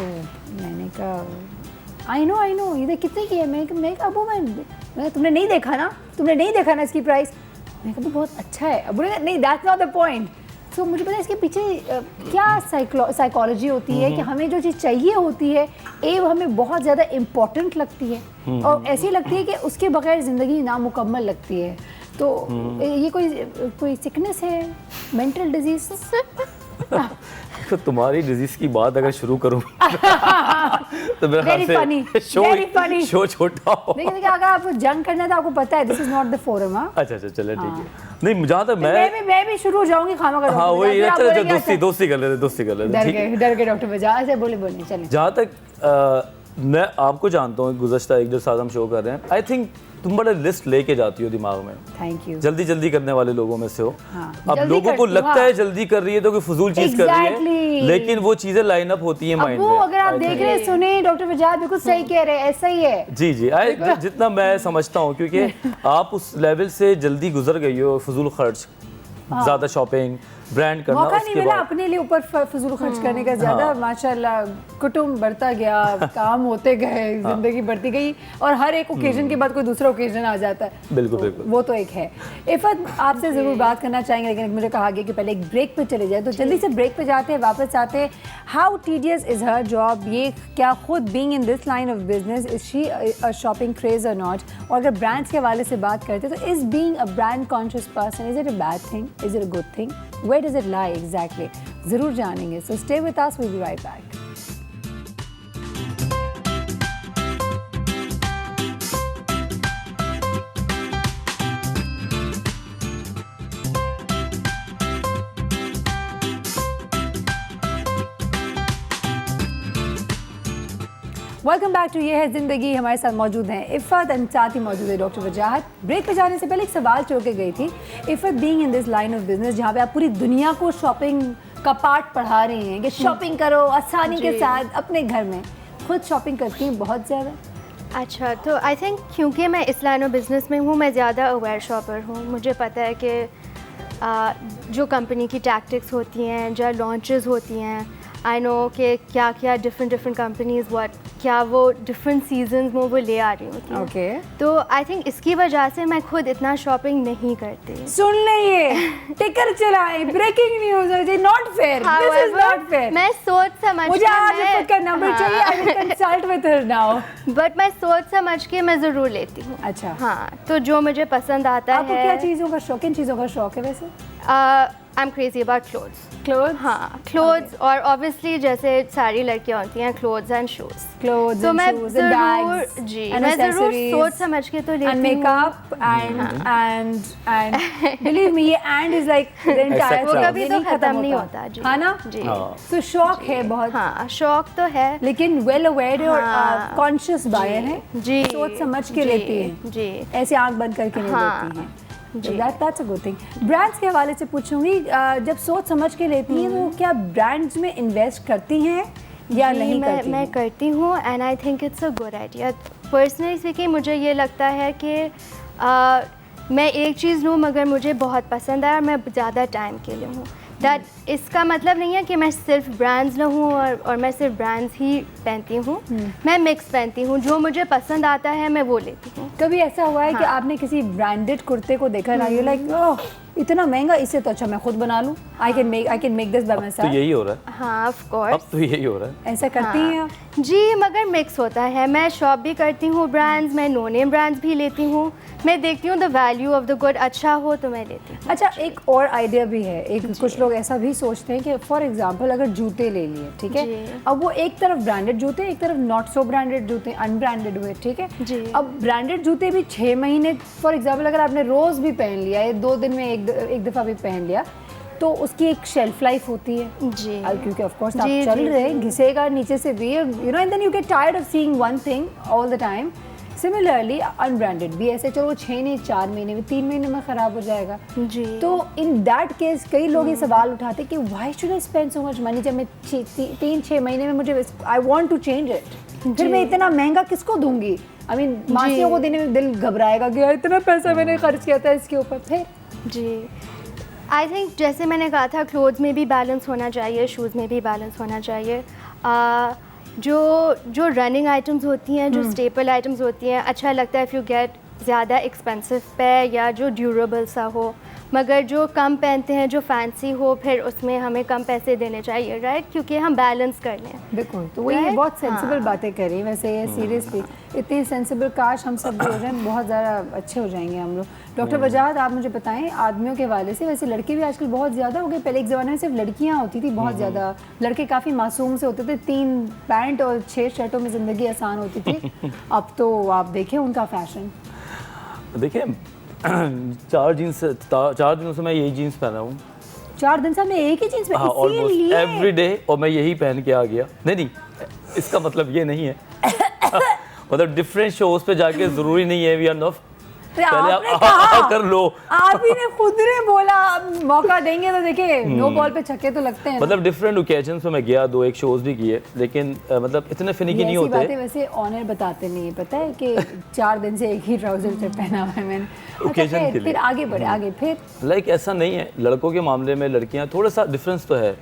मैंने कहा आई नो ये कितने की है? मैं कहा अब्बू मैं तुमने नहीं देखा ना इसकी प्राइस? मैं कहा बहुत अच्छा है। अब्बू ने नहीं, दैट्स नॉट द पॉइंट। तो मुझे पता है इसके पीछे क्या साइकोलॉजी होती है कि हमें जो चीज़ चाहिए होती है वो हमें बहुत ज़्यादा इम्पोर्टेंट लगती है और ऐसी लगती है कि उसके बगैर ज़िंदगी नामुकम्मल लगती है। तो ये कोई सिकनेस है मेंटल डिजीज तो तुम्हारी डिजीज की बात अगर शुरू करूँ तो मेरे Very funny, very funny. Show छोटा हो। देखिए अगर आपको जंग करना है तो आपको पता है this is not the forum. हाँ अच्छा चले ठीक है। नहीं जहाँ तक मैं भी शुरू हो जाऊंगी खाना का। हाँ वही दोस्ती कर लेते डर के डॉक्टर बजा ऐसे बोले चलिए। जहाँ तक मैं आपको जानता हूँ गुज़श्ता 1-2 साल हम शो कर रहे हैं, आई थिंक तुम बड़े लिस्ट लेके जाती हो दिमाग में। Thank you. जल्दी करने वाले लोगों में से हो। हाँ, अब लोगों को लगता है जल्दी कर रही है तो कोई फजूल चीज कर रही है, लेकिन वो चीजें लाइन अप होती है माइंड में। वो अगर आप देख रहे सुने डॉक्टर वजाहत बिल्कुल सही कह रहे हैं, ऐसा ही है। जी जितना मैं समझता हूँ, क्योंकि आप उस लेवल से जल्दी गुजर गई हो, फजूल खर्च, ज्यादा शॉपिंग, ब्रांड करना, मौका नहीं मिला अपने लिए ऊपर फजूल खर्च करने का ज्यादा। माशाल्लाह कुटुंब बढ़ता गया, काम होते गए, जिंदगी बढ़ती गई और हर एक ओकेजन के बाद कोई दूसरा ओकेजन आ जाता है। बिल्कुल वो तो एक है। इफ़त आपसे ज़रूर बात करना चाहेंगे, लेकिन मुझे कहा गया कि पहले एक ब्रेक पे चले जाए, तो जल्दी से ब्रेक पे जाते हैं, वापस आते हैं। How tedious is her job, ये क्या खुद being in this line of business is she a shopping craze और नॉट, और अगर ब्रांड्स के हवाले से बात करते हैं तो is being a brand conscious person, is it a bad thing, is it a good thing, where does it lie exactly, ज़रूर जानेंगे। So stay with us, we will be right back. Welcome back to Ye Hai ज़िंदगी। हमारे साथ मौजूद हैं Iffat and साथ ही मौजूद है डॉक्टर वजाहत। ब्रेक पे जाने से पहले एक सवाल छोड़ के गई थी। Iffat being in this line of business जहाँ पे आप पूरी दुनिया को शॉपिंग का पार्ट पढ़ा रही हैं कि शॉपिंग करो आसानी के साथ अपने घर में, खुद शॉपिंग करती हैं बहुत ज़्यादा? अच्छा, तो आई थिंक क्योंकि मैं इस लाइन ऑफ बिज़नेस में हूँ, मैं ज़्यादा अवेयर शॉपर हूँ। मुझे पता है कि जो कंपनी की टैक्टिक्स होती हैं, जो लॉन्चेस होती हैं, आई नो कि क्या क्या डिफरेंट कंपनीज क्या वो डिफरेंट सीजन्स में वो ले आ रही होती हैं। ओके, तो आई थिंक इसकी वजह से मैं खुद इतना शॉपिंग नहीं करती। सुन लें टिकर चलाएं, breaking news, not fair, this is not fair. मैं सोच समझ मुझे आज इफ़त का नंबर चाहिए, I will consult with her now. But मैं सोच समझ के मैं ज़रूर लेती हूँ। अच्छा, हाँ, तो जो मुझे पसंद आता है। आपको क्या चीज़ों का शौक, किन चीज़ों का शौक है वैसे? I am crazy about clothes. Clothes? हाँ, क्लोथ्स और ऑब्वियसली जैसे सारी लड़कियाँ होती हैं क्लोथ्स एंड शूज़। क्लोथ्स तो मैं shoes and bags ji and मैं ज़रूर accessories सोच समझ के तो लेती हूँ। and makeup and believe me ये and is like the entire वो thing, कभी ये तो नहीं खत्म नहीं होता जी। हाँ ना? जी तो शौक है बहुत, हाँ, शौक तो है, लेकिन वेल अवेयर और हाँ, कॉन्शियस बायर है, जी सोच समझ के जी, लेती हैं जी, ऐसे आंख बंद करके नहीं हाँ, लेती हैं। जी। That's a good thing। Brands के हवाले से पूछूंगी, जब सोच समझ के लेती हैं तो क्या ब्रांड्स में इन्वेस्ट करती हैं या जी, नहीं करती मैं हैं? करती हूँ and I think it's a good idea. Personally speaking मुझे ये लगता है कि मैं एक चीज़ लूँ मगर मुझे बहुत पसंद आए और मैं ज़्यादा टाइम के लिए हूँ। दैट इसका मतलब नहीं है कि मैं सिर्फ ब्रांड्स लूँ और मैं सिर्फ ब्रांड्स ही पहनती हूँ। मैं मिक्स पहनती हूँ, जो मुझे पसंद आता है मैं वो लेती हूँ। कभी ऐसा हुआ है कि हाँ। आपने किसी ब्रांडेड कुर्ते को देखा ना, यू लाइक ओह इतना महंगा, इससे तो अच्छा मैं खुद बना लूं, I can make this by my तो सेल्फ? यही हो रहा है, हाँ, ऑफ अब कोर्स। तो यही हो रहा है। ऐसा करती हैं आप? जी, मगर मिक्स होता है। मैं शॉप भी करती हूँ ब्रांड्स, मैं नो नेम ब्रांड्स भी लेती हूँ। मैं देखती हूँ the value of the good अच्छा हो तो मैं लेती हूँ। अच्छा, एक और आइडिया भी है, एक कुछ लोग ऐसा भी सोचते हैं कि फॉर एग्जांपल अगर जूते ले लिए, ठीक है, जी। अब वो एक तरफ ब्रांडेड जूते, एक तरफ नॉट सो ब्रांडेड जूते, अनब्रांडेड हुए, ठीक है, जी। अब ब्रांडेड जूते भी 6 महीने फॉर एग्जांपल अगर आपने रोज़ भी पहन लिया या 2 दिन में एक दफ़ा भी पहन लिया तो उसकी एक शेल्फ लाइफ होती है जी, क्योंकि ऑफ कोर्स आप जी, चल जी, रहे हैं, जी। घिसेगा नीचे से भी, you know, and then you get tired of seeing one thing all the time. Similarly unbranded भी ऐसे, चलो 6 नहीं 4 महीने में, 3 महीने में ख़राब हो जाएगा। जी। तो इन दैट केस कई लोग ये सवाल उठाते कि why should I spend so much money, जब मैं 3-6 महीने में मुझे I want to change it, फिर मैं इतना महंगा किसको दूंगी? आई मीन मासियों को देने में दिल घबराएगा कि यार इतना पैसा मैंने खर्च किया था इसके ऊपर। फिर जी, आई थिंक जैसे मैंने कहा था क्लोथ्स में भी बैलेंस होना चाहिए, शूज़ में भी बैलेंस होना चाहिए। जो रनिंग आइटम्स होती हैं, जो स्टेपल आइटम्स होती हैं, अच्छा लगता है इफ़ यू गेट ज़्यादा एक्सपेंसिव पे या जो ड्यूरेबल सा हो, मगर जो कम पहनते हैं, जो फैंसी हो, फिर उसमें हमें कम पैसे देने चाहिए, राइट, क्योंकि हम बैलेंस कर लें। बिल्कुल, तो वही Right? बहुत सेंसिबल हाँ। बातें करी वैसे ये सीरियसली इतनी सेंसिबल, काश हम सब भी हो जाएं, बहुत ज़्यादा अच्छे हो जाएंगे हम लोग। डॉक्टर वजाहत, आप मुझे बताएं आदमियों के हवाले से, वैसे लड़के भी आजकल बहुत ज़्यादा हो गए, पहले एक ज़माने में सिर्फ लड़कियां होती थी बहुत ज़्यादा, लड़के काफ़ी मासूम से होते थे, 3 पैंट और 6 शर्टों में ज़िंदगी आसान होती थी। अब तो आप देखें उनका फैशन। देखिए 4 दिनों से मैं यही जीन्स पहना हूँ। 4 दिन से हमने एक ही चीज़ हाँ, ऑलमोस्ट इसीलिए एवरी डे, और मैं यही पहन के आ गया। नहीं, इसका मतलब ये नहीं है मतलब डिफरेंट शोज पे जाके जरूरी नहीं है वी आर नॉट, पहले आप कर लो। आप ही ने खुद ने बोला अब मौका देंगे तो देखिए नो बॉल पे छक्के तो लगते हैं। मतलब डिफरेंट ओकेजन्स पे मैं गया, 2-1 शोज भी किए, लेकिन मतलब इतने फिनिकी नहीं ऐसी बातें होते। वैसे ऑनर बताते नहीं है, पता है कि 4 दिन से एक ही ट्राउजर से पहना हुआ है मैंने। Occasion खैर, के लिए। फिर आगे बढ़े, आगे फिर लाइक ऐसा नहीं है, लड़कों के मामले में लड़कियां थोड़ा सा डिफरेंस तो है।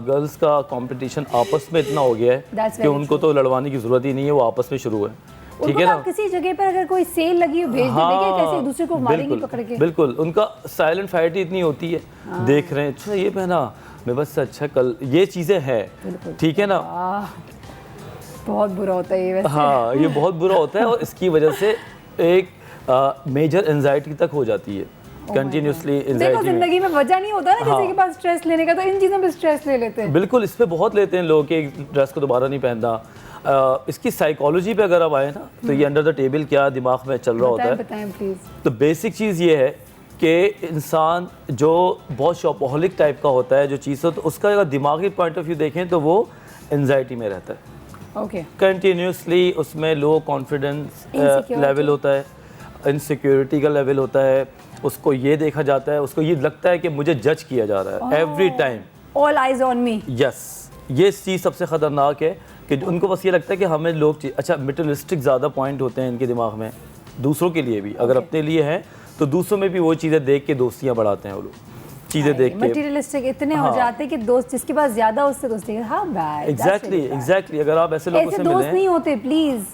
गर्ल्स का कंपटीशन आपस में इतना हो गया है That's कि very उनको तो लड़वाने की जरूरत ही नहीं है, वो आपस में शुरू है। ठीक उनको है तो ना? आप किसी जगह पर अगर कोई सेल लगी हो भेज दे, देखिए कैसे एक दूसरे को मारेंगे पकड़ के। बिल्कुल, उनका साइलेंट फाइट ही इतनी होती है। देख रहे हैं, अच्छा ये पहना, मैं बस अच्छा कल, ये चीजें हैं, ठीक है ना? बहुत बुरा होता है ये वैसे। हाँ, ये बहुत बुरा होता है, और इसकी वजह से एक मेजर एंजाइटी तक हो जाती है, कंटिन्यूसली देखो एंजाइटी। जिंदगी में वजह नहीं होता ना हाँ। किसी के पास स्ट्रेस लेने का, तो इन चीजों पे स्ट्रेस ले लेते हैं। बिल्कुल, इस पे बहुत लेते हैं लोग कि एक ड्रेस को दोबारा नहीं पहनना। इसकी साइकोलॉजी पे अगर आप आए ना, तो ये अंडर द टेबल क्या दिमाग में चल रहा होता है। बताएं प्लीज। तो बेसिक चीज़ ये है कि इंसान जो बहुत शॉपहॉलिक टाइप का होता है, जो चीज़ तो उसका अगर दिमागी पॉइंट ऑफ व्यू देखें तो वो एंजाइटी में रहता है ओके, कंटिन्यूसली। उसमें लो कॉन्फिडेंस Insecurity। लेवल होता है, इनसिक्योरिटी का लेवल होता है, उसको ये देखा जाता है, उसको ये लगता है कि मुझे जज किया जा रहा है every time. All eyes on me. Yes, ये चीज़ सबसे ख़तरनाक है कि उनको बस ये लगता है कि हमें लोग अच्छा मटेरियलिस्टिक ज़्यादा पॉइंट होते हैं इनके दिमाग में, दूसरों के लिए भी, अगर अपने लिए है तो दूसरों में भी वो चीज़ें देख के दोस्तियाँ बढ़ाते हैं वो लोग, चीज़ें देख के। मटेरियलिस्टिक इतने हो हाँ। जाते हैं कि दोस्त जिसके पास ज्यादा उससे दोस्ती है। How bad. एग्जैक्टली अगर आप ऐसे लोगों ऐसे से दोस्त मिलें, नहीं होते प्लीज,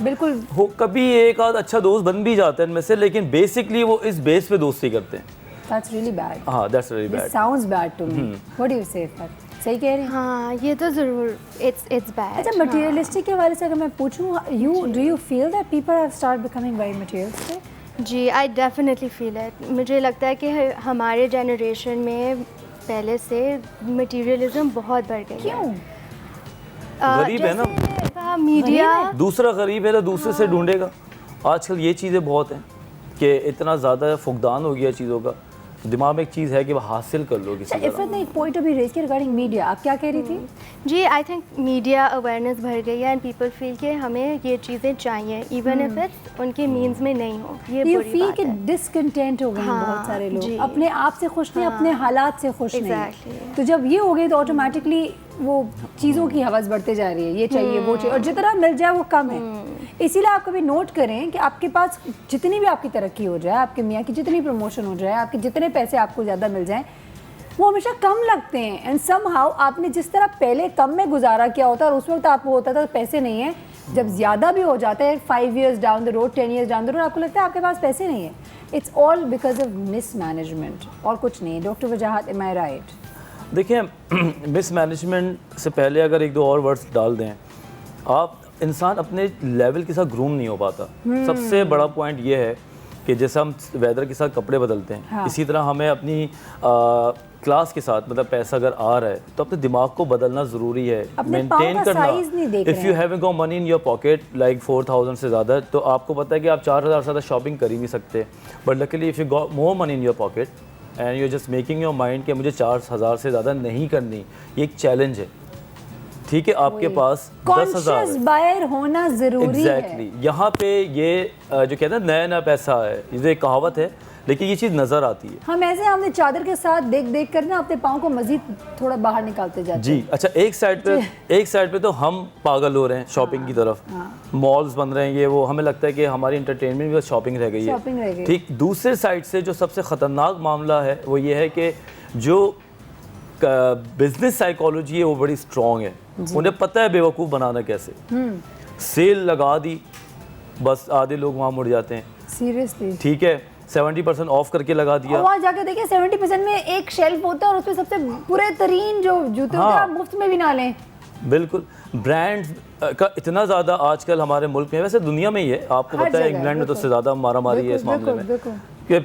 बिल्कुल। हो कभी एक आध अच्छा दोस्त बन भी जाता है इनमें से, लेकिन बेसिकली वो इस बेस पे दोस्ती करते हैं। That's really bad. हाँ, that's very this bad. Sounds bad to me. What do you say? सही कह रही हैं। हाँ, ये तो ज़रूर इट्स बैड। अच्छा, मटेरियलिस्टिक के बारे से अगर मैं पूछूं, you do you feel that people have start becoming very materialistic? जी, आई डेफिनेटली फील इट। मुझे लगता है कि हमारे जनरेशन में पहले से मटेरियलिज्म बहुत बढ़ गई है। क्यों? गरीब है ना, ना, मीडिया। दूसरा गरीब है तो दूसरे से ढूंढेगा। आजकल ये चीज़ें बहुत हैं कि इतना ज़्यादा फुकदान हो गया चीज़ों का, दिमाग में एक चीज़ है कि वो हासिल कर लो किसी तरह। इफ़रत ने एक पॉइंट अभी रेज किया रिगार्डिंग मीडिया, आप क्या कह रही थी? जी, आई थिंक मीडिया अवेयरनेस बढ़ गई है एंड पीपल फील कि हमें ये चीज़ें चाहिए इवन इफ इट्स उनके मीन्स में नहीं हो। ये यू बुरी फील बात कि है। डिसकंटेंट हो गए हैं हाँ, बहुत सारे लोग, जी। अपने आप से खुश नहीं, अपने हालात से खुश Exactly। नहीं। तो जब ये हो गई तो ऑटोमेटिकली वो चीज़ों की हवस बढ़ते जा रही है, ये चाहिए वो चाहिए, और जितना मिल जाए वो कम है। इसीलिए आप कभी नोट करें कि आपके पास जितनी भी आपकी तरक्की हो जाए, आपके मियाँ की जितनी प्रमोशन हो जाए, आपके जितने पैसे आपको ज़्यादा मिल जाएं, वो हमेशा कम लगते हैं। एंड समहाउ आपने जिस तरह पहले कम में गुजारा किया होता है और उस वक्त आपको होता था पैसे नहीं है, जब ज़्यादा भी हो जाता है 5 years down the road, 10 years down the road, आपको लगता है आपके पास पैसे नहीं है। It's all because of mismanagement और कुछ नहीं। Doctor Wajahat, M I right? देखिए, मिसमैनेजमेंट से पहले अगर 1-2 और वर्ड्स डाल दें, आप इंसान अपने लेवल के साथ ग्रूम नहीं हो पाता। सबसे बड़ा पॉइंट ये है कि जैसे हम वेदर के साथ कपड़े बदलते हैं, हाँ। इसी तरह हमें अपनी क्लास के साथ, मतलब पैसा अगर आ रहा है तो अपने दिमाग को बदलना ज़रूरी है, अपने पाँव मेंटेन का करना। size नहीं देख इफ़ रहे यू हैं। Having got money in your pocket like 4000 से ज़्यादा, तो आपको पता है कि आप 4000 से ज़्यादा शॉपिंग कर ही नहीं सकते। But luckily if you got more money in your pocket and you just making your mind कि मुझे 4000 से ज़्यादा नहीं करनी, ये एक चैलेंज है। ठीक है, आपके पास 10,000 कॉन्शियस बायर होना ज़रूरी है। एग्जैक्टली, यहाँ पे ये जो कहते हैं नया नया पैसा है, ये एक कहावत है, लेकिन ये चीज़ नज़र आती है। हम ऐसे हमने चादर के साथ देख देख कर ना अपने पाँव को मजीद थोड़ा बाहर निकालते जाते जी, अच्छा, एक साइड पे तो हम पागल हो रहे हैं शॉपिंग की तरफ, मॉल्स बन रहे हैं, ये वो, हमें लगता है कि हमारी इंटरटेनमेंट भी बस शॉपिंग रह गई शॉपिंग रह है। गई। ठीक, दूसरे साइड से जो सबसे ख़तरनाक मामला है वो ये है कि जो बिजनेस साइकोलॉजी है वो बड़ी स्ट्रॉन्ग है। उन्हें पता है बेवकूफ़ बनाना कैसे। सेल लगा दी, बस आधे लोग वहाँ मुड़ जाते हैं। सीरियसली। ठीक है, 70% ऑफ करके लगा दिया। वहाँ जाके देखिए 70% में एक शेल्फ होता है और उसमें सबसे बुरे तरीन जो जूते होते हैं आप मुफ्त में भी ना लें। बिल्कुल, ब्रांड्स का इतना ज़्यादा आजकल हमारे मुल्क में, वैसे दुनिया में ही है, आपको पता है इंग्लैंड में तो उससे ज़्यादा मारामारी है इस मामले में कि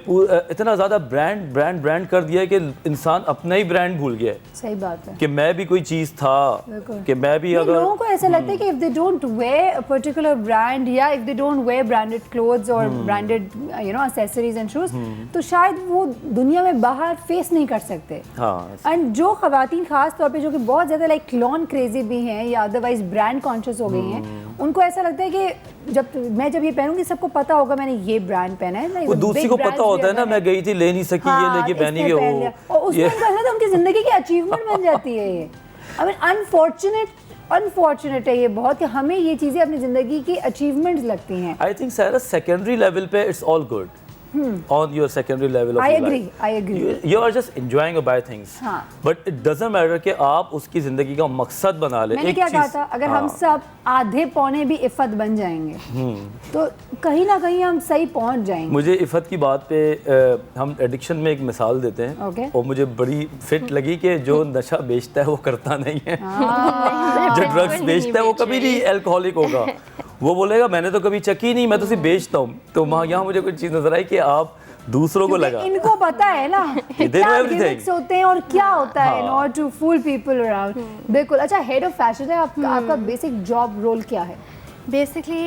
इतना ज़्यादा ब्रांड कर दिया है कि इंसान अपना ही ब्रांड भूल गया है। सही बात है कि मैं भी कोई चीज़ था, कि मैं भी अगर लोगों को ऐसा लगता है कि if they don't wear a particular brand या if they don't wear branded clothes और ब्रांडेड एक्सेसरीज एंड शूज तो शायद वो दुनिया में बाहर फेस नहीं कर सकते। हाँ, एंड जो खवातीन खास तौर पे जो कि बहुत ज़्यादा लाइक क्लोन क्रेजी भी हैं या अदरवाइज ब्रांड कॉन्शियस हो गई हैं, उनको ऐसा लगता है कि जब ये पहनूंगी सबको पता होगा मैंने ये ब्रांड पहना है। वो दूसरी को पता होता है ना, मैं गई थी ले नहीं सकी, ये लेके पहनी गई और उसमें तो उनकी जिंदगी की अचीवमेंट बन जाती है ये। आई मीन अनफॉर्चुनेट है ये बहुत कि हमें ये चीज़ें अपनी ज़िंदगी की अचीवमेंट्स लगती हैं। आई थिंक सारा सेकेंडरी लेवल पे it's all good on your secondary level of I your agree, life. I agree. You are just enjoying to buy things. हाँ. But it doesn't matter कि आप उसकी ज़िंदगी का मकसद बना ले। मैंने क्या कहा था, अगर हम सब आधे पौने भी इफ़त बन जाएंगे तो कहीं ना कहीं हम सही पहुंच जाएंगे। मुझे इफ़त की बात पे हम एडिक्शन में एक मिसाल देते हैं और मुझे बड़ी फिट लगी कि जो नशा बेचता है वो करता नहीं है। जो ड्रग्स बेचता है वो कभी नहीं अल्कोहलिक होगा। वो बोलेगा मैंने तो कभी चकी नहीं, मैं तो सिर्फ बेचता हूँ। तो यहाँ मुझे कुछ चीज़ नजर आई कि आप दूसरों को लगा, इनको पता है ना क्या गिमिक्स होते हैं और क्या होता है in order to fool people around। बिल्कुल। अच्छा, हेड ऑफ फैशन है आपका बेसिक जॉब रोल क्या है? बेसिकली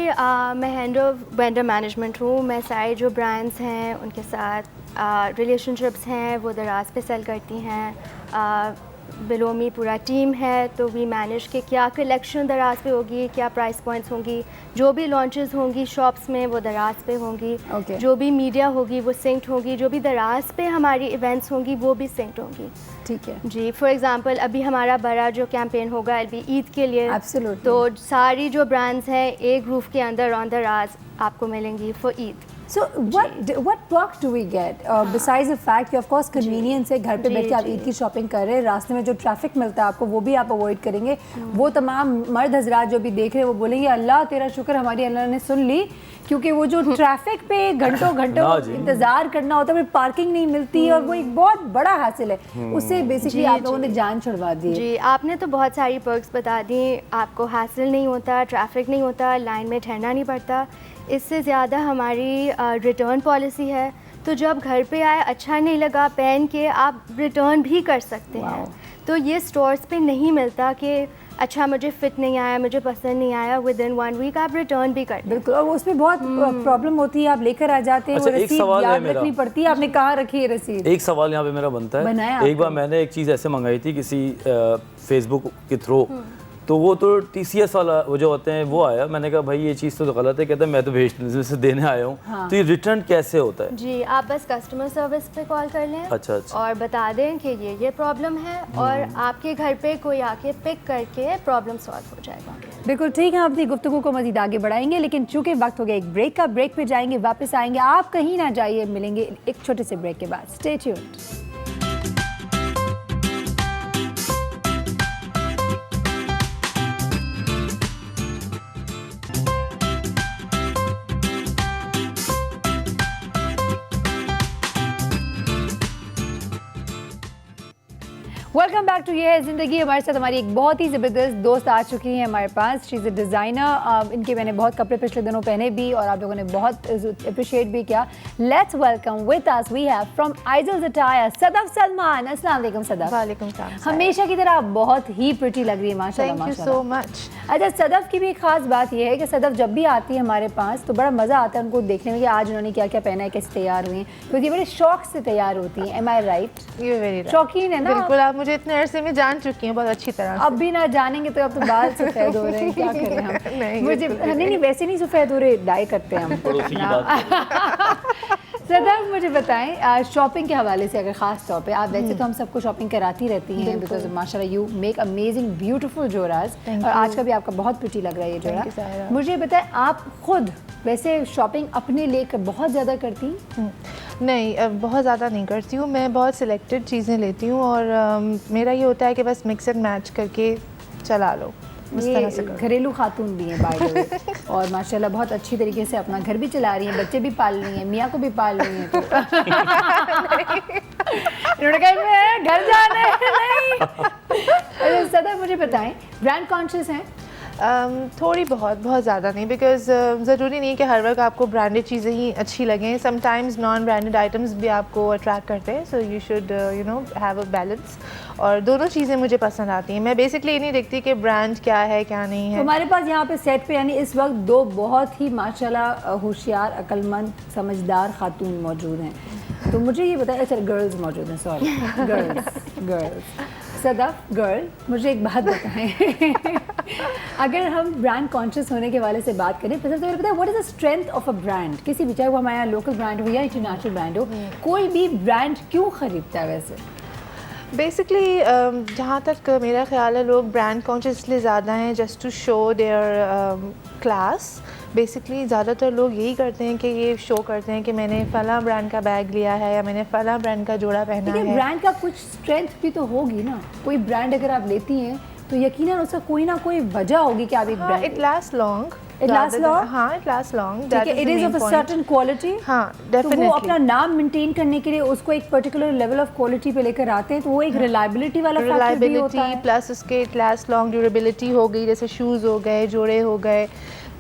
मैं हेड ऑफ वेंडर मैनेजमेंट हूँ। मैं सारे जो ब्रांड्स हैं उनके साथ रिलेशनशिप्स हैं वो दराज पे सेल करती हैं। बिलो में पूरा टीम है तो वी मैनेज के क्या कलेक्शन दराज पे होगी, क्या प्राइस पॉइंट्स होंगी, जो भी लॉन्चेस होंगी शॉप्स में वो दराज पे होंगी, जो भी मीडिया होगी वो सिंक्ड होगी, जो भी दराज पे हमारी इवेंट्स होंगी वो भी सिंक्ड होंगी। ठीक है जी। फॉर एग्जांपल अभी हमारा बड़ा जो कैंपेन होगा अभी ईद के लिए, Absolutely. तो सारी जो ब्रांड्स हैं एक रूफ के अंदर ऑन दराज आपको मिलेंगी for Eid. So what perk do we get besides the fact कि of course convenience है, घर पे बैठ के आप ईद की शॉपिंग कर रहे हैं, रास्ते में जो ट्रैफिक मिलता है आपको वो भी आप अवॉइड करेंगे। वो तमाम मर्द हजरात जो भी देख रहे हैं वो बोलेंगे अल्लाह तेरा शुक्र हमारी अल्लाह ने सुन ली, क्योंकि वो जो ट्रैफिक पे घंटों इंतजार करना होता है, फिर पार्किंग नहीं मिलती और वो एक बहुत बड़ा हासिल है, उससे बेसिकली आप लोगों ने जान छुड़वा दी। जी, आपने तो बहुत सारी पर्क्स बता दी, आपको हासिल नहीं होता, ट्रैफिक नहीं होता, लाइन में ठहरना नहीं पड़ता। इससे ज़्यादा हमारी रिटर्न पॉलिसी है, तो जब घर पे आए अच्छा नहीं लगा पहन के आप रिटर्न भी कर सकते हैं। तो ये स्टोर्स पे नहीं मिलता कि अच्छा मुझे फिट नहीं आया, मुझे पसंद नहीं आया, विद इन 1 वीक आप रिटर्न भी कर। बिल्कुल। और उसमें बहुत प्रॉब्लम होती है, आप लेकर आ जाते हैं, अच्छा, वो रसीद याद रखनी पड़ती है, आपने कहाँ रखी है रसीद। एक सवाल यहाँ पे मेरा बनता है, एक बार मैंने एक चीज़ ऐसे मंगाई थी किसी फेसबुक के थ्रू, तो वो तो TCS वाला वो जो होते हैं वो आया, मैंने कहा भाई ये चीज़ तो गलत है, कहता है मैं तो भेजने से देने आया हूँ। हाँ। तो ये रिटर्न कैसे होता है? जी, आप बस कस्टमर सर्विस पे कॉल कर लें। अच्छा। और बता दें कि ये प्रॉब्लम है और आपके घर पे कोई आके पिक करके प्रॉब्लम सॉल्व हो जाएगा। बिल्कुल ठीक है, हम अपनी गुफ्तगू को मजीद आगे बढ़ाएंगे, लेकिन चूंकि वक्त हो गया एक ब्रेक का, ब्रेक पे जाएंगे, वापस आएंगे, आप कहीं ना जाइए, मिलेंगे एक छोटे से ब्रेक के बाद। Stay tuned. Welcome back to Ye Hai ज़िंदगी। हमारे साथ हमारी एक बहुत ही ज़बरदस्त दोस्त आ चुकी हैं हमारे पास। She is a designer. इनके मैंने बहुत कपड़े पिछले दिनों पहने भी और आप लोगों ने बहुत अप्रिशिएट भी किया। Let's welcome with us we have from Aisles Attire Sadaf Salman. अस्सलाम वालेकुम सदफ। वालेकुम सलाम। हमेशा की तरह बहुत ही प्रिटी लग रही है माशाल्लाह। Thank you so much. अच्छा, सदफ की भी एक खास बात यह है कि सदफ जब भी आती है हमारे पास तो बड़ा मज़ा आता है उनको देखने में कि आज उन्होंने क्या क्या पहना है, कैसे तैयार हुई हैं, क्योंकि ये बड़े शौक से तैयार होती हैं। Am I right? You very right. शौकीन है ना? बिल्कुल, आप मुझे इतने अरसे में जान चुकी हैं बहुत अच्छी तरह। अब भी ना जानेंगे तो अब तो बाल सफ़ेद हो रहे हैं, क्या करें हम। नहीं, मुझे नहीं वैसे नहीं सफ़ेद हो रहे, डाई करते हैं हम। सदफ मुझे बताएं शॉपिंग के हवाले से, अगर ख़ास तौर पे आप वैसे तो हम सबको शॉपिंग कराती रहती हैं बिकॉज माशाल्लाह यू मेक अमेजिंग ब्यूटीफुल जोरास, और आज का भी आपका बहुत प्रिटी लग रहा है ये जोरा। मुझे बताएं आप खुद वैसे शॉपिंग अपने लेकर बहुत ज़्यादा करती? नहीं, बहुत ज़्यादा नहीं करती हूँ मैं, बहुत सिलेक्टेड चीज़ें लेती हूँ और मेरा ये होता है कि बस मिक्स एंड मैच करके चला लो। उस ये तरह से करो। घरेलू खातून भी हैं बाय द वे, और माशाल्लाह बहुत अच्छी तरीके से अपना घर भी चला रही हैं, बच्चे भी पाल रही हैं, मियाँ को भी पाल रही हैं। तो इन्होंने कहा मैं घर जाना है नहीं। सदा मुझे बताएं, ब्रांड कॉन्शियस हैं? थोड़ी बहुत ज़्यादा नहीं, बिकॉज ज़रूरी नहीं कि हर वक्त आपको ब्रांडेड चीज़ें ही अच्छी लगें। समटाइम्स नॉन ब्रांडेड आइटम्स भी आपको अट्रैक्ट करते हैं, so you should you know have a balance. और दोनों चीज़ें मुझे पसंद आती हैं। मैं बेसिकली ये नहीं देखती कि ब्रांड क्या है क्या नहीं है। हमारे पास यहाँ पे सेट पे यानी इस वक्त दो बहुत ही माशाल्लाह होशियार, अक्लमंद, समझदार खातून मौजूद हैं। तो मुझे ये बताएं, अच्छा गर्ल्स मौजूद हैं, सॉरी गर्ल्स। सदफ गर्ल, मुझे एक बात बताएं अगर हम ब्रांड कॉन्शियस होने के वाले से बात करें, तो सबसे पता है what is the strength of a brand? किसी भी, चाहे वो हमारे यहाँ लोकल ब्रांड हो या इंटरनेशनल ब्रांड हो, कोई भी ब्रांड क्यों खरीदता है वैसे? बेसिकली जहाँ तक मेरा ख्याल है, लोग ब्रांड कॉन्शियस इसलिए ज़्यादा हैं just to show their class. Basically ज़्यादातर लोग यही करते हैं कि ये शो करते हैं कि मैंने फ़लाँ ब्रांड का बैग लिया है या मैंने फ़लाँ ब्रांड का जोड़ा पहना है। ब्रांड का कुछ स्ट्रेंथ भी तो होगी ना। कोई ब्रांड अगर आप लेती हैं तो यकीनन उसका कोई ना कोई वजह होगी कि आप एक brand, it last long, It lasts long? हाँ, it last long. It is of a certain quality. हाँ, तो डेफिनेटली वो अपना नाम मेंटेन करने के लिए उसको एक पर्टिकुलर लेवल ऑफ क्वालिटी पे लेकर आते हैं, तो वो एक रिलायबिलिटी वाला फैक्टर भी होता है। प्लस उसके इट लास्ट लॉन्ग, ड्यूरेबिलिटी हो गई, जैसे शूज़ हो गए, जोड़े हो गए,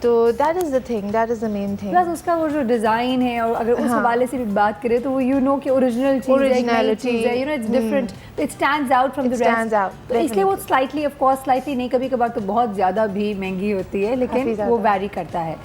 तो that is the thing, that is the main thing. Plus उसका वो जो डिज़ाइन है, और अगर उस हवाले से भी बात करें तो वो यू नो कि ओरिजिनल चीज़ है, एक नई चीज़ है, you know it's different, it stands out from the rest. तो इसलिए वो स्लाइटली, ऑफ कोर्स स्लाइटली नहीं, कभी कभार तो बहुत ज़्यादा भी महंगी होती है, लेकिन वो वैरी करता है।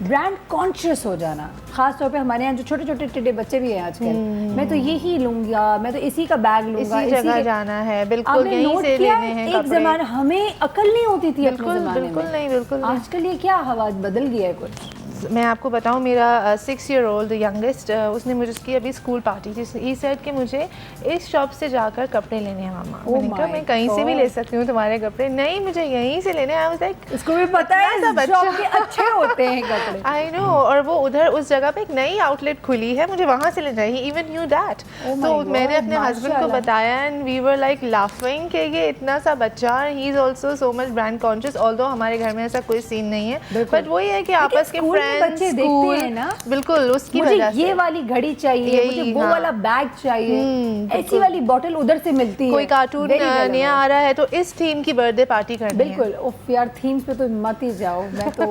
ब्रांड कॉन्शियस हो जाना, खास तौर पे हमारे यहाँ जो छोटे छोटे टिड्डे बच्चे भी हैं आजकल, मैं तो यही लूँगा, मैं तो इसी का बैग लूँगा, इसी जगह जाना है, बिल्कुल यहीं से लेने हैं एक ज़माना हमें अकल नहीं होती थी अपने ज़माने में, बिल्कुल नहीं, बिल्कुल। आजकल ये क्या हवा बदल गया है कुछ। मैं आपको बताऊं, मेरा 6 year old यंगेस्ट, उसने मुझे, उसकी अभी स्कूल पार्टी थी, ही सेड कि मुझे इस शॉप से जाकर कपड़े लेने हैं मामा। मैंने कहा मैं कहीं से भी ले सकती हूँ तुम्हारे कपड़े। नहीं, मुझे यहीं से लेने हैं। आई वाज लाइक, इसको भी पता है इस शॉप के अच्छे होते हैं कपड़े। आई नो, और वो उधर उस जगह पे एक नई आउटलेट खुली है, मुझे वहाँ से लेना है। He even knew that. तो मैंने अपने हस्बैंड को बताया and we were like laughing कि ये इतना सा बच्चा, he is also so much brand conscious, although हमारे घर में ऐसा कोई सीन नहीं है, बट वही है कि आपस के बच्चे देखते हैं ना, बिल्कुल उसकी मुझे वजह से ये वाली घड़ी चाहिए, मुझे वो वाला बैग चाहिए, ऐसी वाली बोतल उधर से मिलती है, कोई कार्टून नया आ रहा है तो इस थीम की बर्थडे पार्टी करनी है। बिल्कुल। उफ यार, थीम्स पे तो मत ही जाओ, मैं तो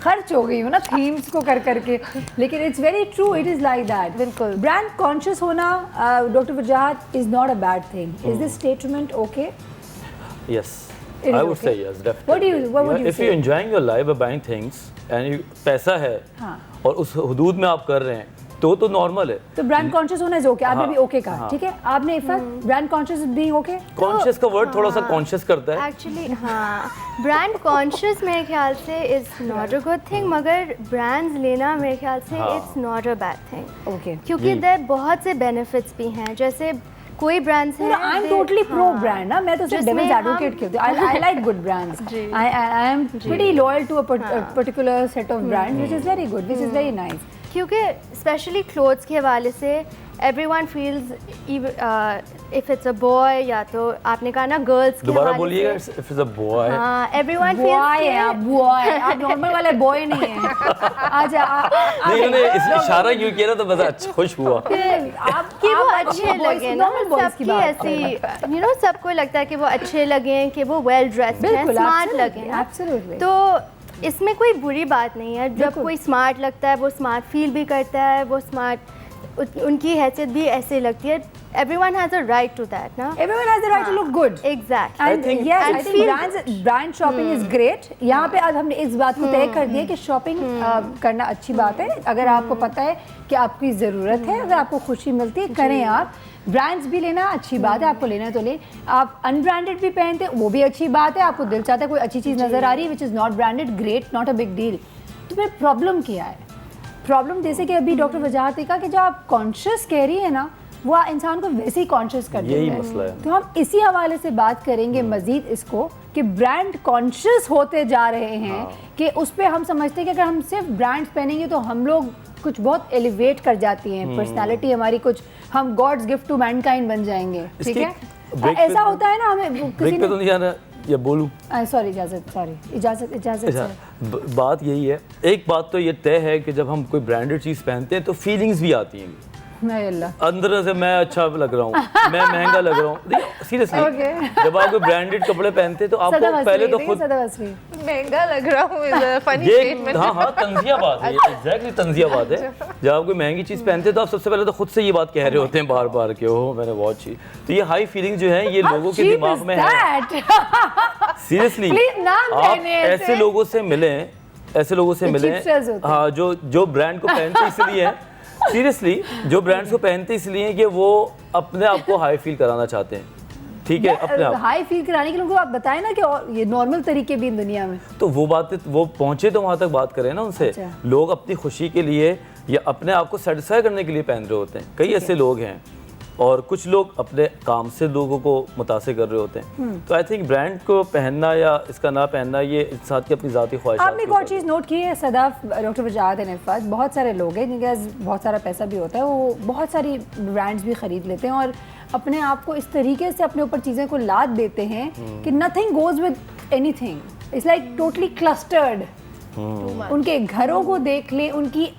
खर्च हो गई हूँ ना थीम्स को कर करके, लेकिन it's very true, it is like that. बिल्कुल। ब्रांड कॉन्शियस होना, doctor Wajahat, is not a bad thing. Is this statement okay? Yes. It is I would okay. say yes, definitely. What would you if say? you're enjoying your life by buying things and पैसा है हाँ। और उस हदूद में आप कर रहे हैं तो नॉर्मल है। तो ब्रांड कॉन्शियस होना इज ओके। आपने हाँ, भी ओके कहा, हाँ। ठीक है। आपने Iffat brand conscious being okay? Conscious का वर्ड थोड़ा सा कॉन्शियस करता है एक्चुअली। हाँ, ब्रांड कॉन्शियस मेरे ख्याल से is not a good thing, मगर ब्रांड्स लेना मेरे ख्याल से it's not a bad thing. Okay, क्योंकि देयर बहुत से बेनिफिट्स भी हैं, जैसे कोई ब्रांड्स हैं, I am totally pro brand ना, मैं तो सिर्फ डेविल्स एडवोकेट करती हूँ। I like good brands, I am pretty loyal to a particular set of brands which is very good, which is very nice. क्योंकि स्पेशली क्लोथ्स के हवाले से everyone feels, if it's a boy, या तो आपने कहा ना गर्ल्स के दोबारा हवाले बोलिएगा, से, इफ इट्स अ बॉय। हाँ, एवरीवन बॉय है आप, बॉय आप नॉर्मल वाले बॉय नहीं हैं। आज नहीं, उन्होंने इशारा क्यों किया ना, तो बस खुश हुआ कि वो अच्छे लगे ना, सबकी ऐसी, यू नो, सबको लगता है कि वो अच्छे लगे, कि वो वेल ड्रेस्ड हैं, स्मार्ट लगे। एब्सोल्युटली। तो इसमें कोई बुरी बात नहीं है, जब कोई स्मार्ट लगता है, वो स्मार्ट फील भी करता है, वो स्मार्ट, उनकी हैसियत भी ऐसे लगती है। Everyone has a right to that, ना? Everyone has the right to look good. Exactly. And yes, I think brand shopping is great. यहाँ पे आज हमने इस बात को तय कर दिया कि शॉपिंग करना अच्छी बात है, अगर आपको पता है कि आपकी ज़रूरत है, अगर आपको खुशी मिलती है, करें आप। ब्रांड्स भी लेना अच्छी बात है, आपको लेना है तो लें। आप अनब्रांडेड भी पहनते हैं, वो भी अच्छी बात है। आपको दिल चाहता है कोई अच्छी चीज़ नज़र आ रही है which is not branded, great, not a big deal. तो फिर प्रॉब्लम क्या है? प्रॉब्लम जैसे कि अभी डॉक्टर वजाहत ने कहा कि जो आप कॉन्शियस कह रही है ना, वो इंसान को वैसे ही कॉन्शियस कर देता है। यही मसला है। तो हम इसी हवाले से बात करेंगे मजीद इसको कि ब्रांड कॉन्शियस होते जा रहे हैं कि उस पर हम समझते हैं कि अगर हम सिर्फ ब्रांड्स पहनेंगे तो हम लोग कुछ बहुत एलिवेट कर जाती हैं, पर्सनालिटी हमारी कुछ, हम गॉड्स गिफ्ट टू मैनकाइंड बन जाएंगे, ठीक है। ऐसा होता है ना, हमें ब्रेक पे तो नहीं जाना, या बोलूँ? सॉरी इजाज़त सर। बात यही है, एक बात तो ये तय है कि जब हम कोई ब्रांडेड चीज़ पहनते हैं तो फीलिंग्स भी आती हैं नहीं अल्लाह अंदर से, मैं अच्छा लग रहा हूँ, मैं महंगा लग रहा हूँ। सीरियसली जब आप कोई ब्रांडेड कपड़े पहनते हैं तो आपको पहले तो खुद महंगा लग रहा हूँ, फनी ये स्टेटमेंट। हाँ तंजिया बात है, एग्जैक्टली तंजिया बात है। जब आप कोई महंगी चीज़ पहनते हैं तो आप सबसे पहले तो खुद से ये बात कह रहे होते हैं बार बार कि ओह मैंने वॉच ही। तो ये हाई फीलिंग जो है ये लोगों के दिमाग में है। सीरियसली आप ऐसे लोगों से मिलें, ऐसे लोगों से मिलें हाँ जो ब्रांड को पहनते इसलिए हैं, सीरियसली जो ब्रांड्स को पहनते इसलिए कि वो अपने आप को हाई फील कराना चाहते हैं, ठीक है, अपने आप हाई फील कराने के लिए उनको आप बताएं ना कि और ये नॉर्मल तरीके भी इन दुनिया में। तो वो बातें वो पहुंचे तो वहां तक बात करें ना उनसे। अच्छा। लोग अपनी खुशी के लिए या अपने आप को सेटिस्फाई करने के लिए पहन रहे होते हैं, कई ऐसे लोग हैं, और कुछ लोग अपने काम से लोगों को मुतासिर कर रहे होते हैं। तो आई थिंक ब्रांड को पहनना या इसका ना पहनना ये इंसान की अपनी ज़ाती ख्वाहिश। आपने एक और चीज़ नोट की है Sadaf, doctor Wajahat and Irfat, बहुत सारे लोग हैं जिनके पास बहुत सारा पैसा भी होता है, वो बहुत सारी ब्रांड्स भी ख़रीद लेते हैं और अपने आप को इस तरीके से अपने ऊपर चीज़ें को लाद देते हैं कि nothing goes with anything, it's like totally clustered. उनके घरों को देख ले, उनकी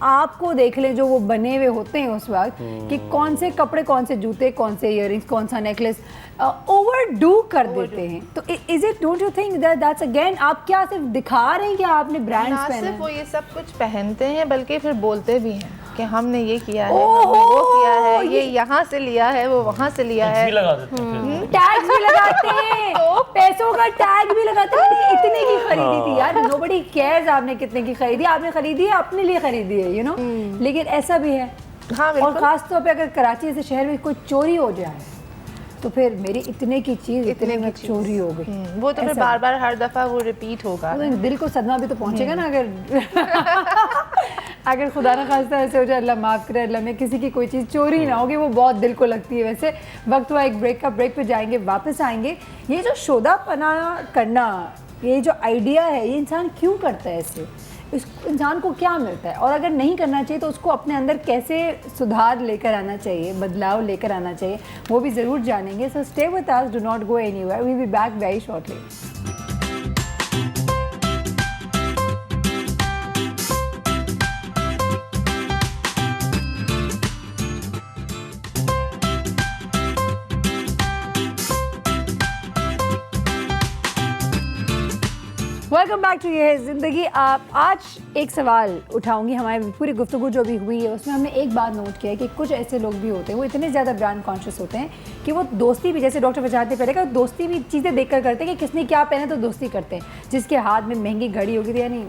आपको देख ले जो वो बने हुए होते हैं उस वक्त कि कौन से कपड़े, कौन से जूते, कौन से इयररिंग्स, कौन सा नेकलेस ओवरडू कर देते हैं। तो is it, don't you think that's again, आप क्या सिर्फ दिखा रहे हैं कि आपने ब्रांड्स ना पहने सिर्फ हैं? वो ये सब कुछ पहनते हैं बल्कि फिर बोलते भी हैं कि हमने ये किया है, हमने वो किया है, ये यहाँ से लिया है, वो वहाँ से लिया है, लगा देते हैं। टैग भी लगाते हैं, तो पैसों का टैग भी लगाते हैं। मैंने इतने की खरीदी थी यार, नोबडी केयर्स आपने कितने की खरीदी, आपने खरीदी है अपने लिए खरीदी है, यू नो। लेकिन ऐसा भी है, हाँ और बिल्कुल। खास तौर पे अगर कराची जैसे शहर में कोई चोरी हो जाए तो फिर मेरी इतने की चीज इतने में चोरी हो गई, वो तो फिर ऐसा। बार बार हर दफा वो रिपीट होगा। तो दिल को सदमा भी तो पहुंचेगा ना अगर अगर खुदा ना खास्ता ऐसे हो जाए, अल्लाह माफ़ करे, अल्लाह में किसी की कोई चीज़ चोरी ना होगी, वो बहुत दिल को लगती है। वैसे वक्त हुआ एक ब्रेक का, ब्रेक पे जाएंगे, वापस आएंगे। ये जो शोधापना करना, ये जो आइडिया है, ये इंसान क्यों करता है, इससे इस इंसान को क्या मिलता है, और अगर नहीं करना चाहिए तो उसको अपने अंदर कैसे सुधार लेकर आना चाहिए, बदलाव लेकर आना चाहिए, वो भी ज़रूर जानेंगे। So stay with us, do not go anywhere, we will be back very shortly. Welcome back to Ye Hai ज़िंदगी। आप आज एक सवाल उठाऊंगी, हमारी पूरी गुफ्तगू जो भी हुई है उसमें हमने एक बात नोट किया है कि कुछ ऐसे लोग भी होते हैं, वो इतने ज़्यादा ब्रांड कॉन्शियस होते हैं कि वो दोस्ती भी, जैसे डॉक्टर वजाहत ने पहले कहा, दोस्ती भी चीज़ें देखकर करते हैं कि किसने क्या पहना तो दोस्ती करते हैं। जिसके हाथ में महंगी घड़ी होगी तो यानी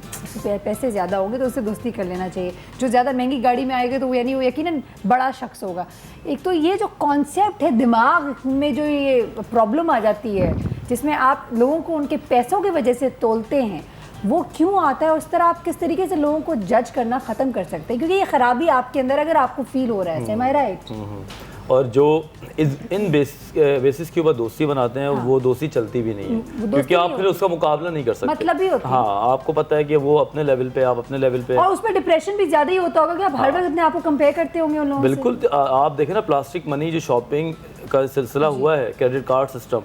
पैसे ज़्यादा होंगे तो उससे दोस्ती कर लेना चाहिए, जो ज़्यादा महंगी गाड़ी में आएगा तो वो यानी वो यकीनन बड़ा शख्स होगा। एक तो ये जो कॉन्सेप्ट है दिमाग में, जो ये प्रॉब्लम आ जाती है जिसमें आप लोगों को उनके पैसों की वजह से तोलते हैं, वो क्यों आता है, उस तरह आप किस तरीके से लोगों को जज करना ख़त्म कर सकते हैं, क्योंकि ये खराबी आपके अंदर अगर आपको फील हो रहा है, एम आई राइट? और जो इन बेसिस के ऊपर दोस्ती बनाते हैं, वो दोस्ती चलती भी नहीं है, क्योंकि आप फिर उसका मुकाबला नहीं कर सकते। मतलब ही होता है। हाँ, आपको पता है कि वो अपने लेवल पे, आप अपने लेवल पे, और उसमें डिप्रेशन भी ज़्यादा ही होता होगा कि आप हर वक्त अपने आप को कंपेयर करते होंगे उन लोगों से। बिल्कुल। आप देखें ना, प्लास्टिक मनी जो शॉपिंग का सिलसिला हुआ है, क्रेडिट कार्ड सिस्टम,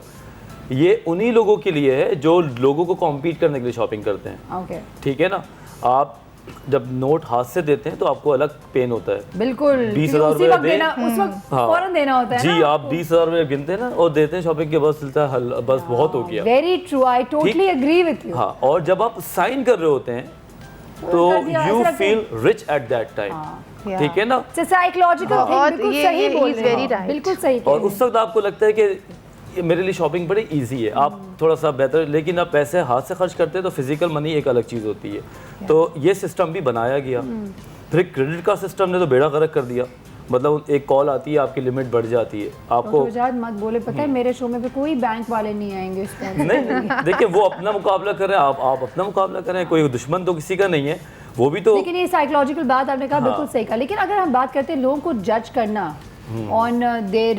ये उन्हीं लोगों के लिए है जो लोगों को कॉम्पीट करने के लिए शॉपिंग करते हैं। ओके, ठीक है ना। आप जब नोट हाथ से देते हैं तो आपको अलग पेन होता है। बिल्कुल, 20,000 उसी वक्त रुपए देना, उस वक्त फौरन देना होता है जी। ना। आप 20,000 रुपए गिनते हैं ना और देते हैं शॉपिंग के, बस चलता है, बस बहुत हो गया। Very true, I totally agree with you. हाँ, और जब आप साइन कर रहे होते हैं तो you feel rich at that time, ठीक है ना। साइकोलॉजिकल थिंग, बिल्कुल सही बोल रहे हैं, बिल्कुल सही। और उस वक्त आपको लगता है कि मेरे लिए शॉपिंग बड़ी इजी है, आप थोड़ा सा बेहतर, लेकिन आप पैसे हाथ से खर्च करते हैं तो फिजिकल मनी एक अलग चीज़ होती है। तो ये सिस्टम भी बनाया गया। फिर क्रेडिट कार्ड सिस्टम ने तो बेड़ा गर्क कर दिया, मतलब एक कॉल आती है, आपकी लिमिट बढ़ जाती है। आपको मत बोले, पता है मेरे शो में भी कोई बैंक वाले नहीं आएंगे इस टाइम। नहीं, देखिए वो अपना मुकाबला कर रहे हैं, आप अपना मुकाबला कर रहे हैं, कोई दुश्मन तो किसी का नहीं है, वो भी तो। लेकिन ये साइकोलॉजिकल बात आपने कहा, बिल्कुल सही कहा। लेकिन अगर हम बात करते हैं लोगों को जज करना on their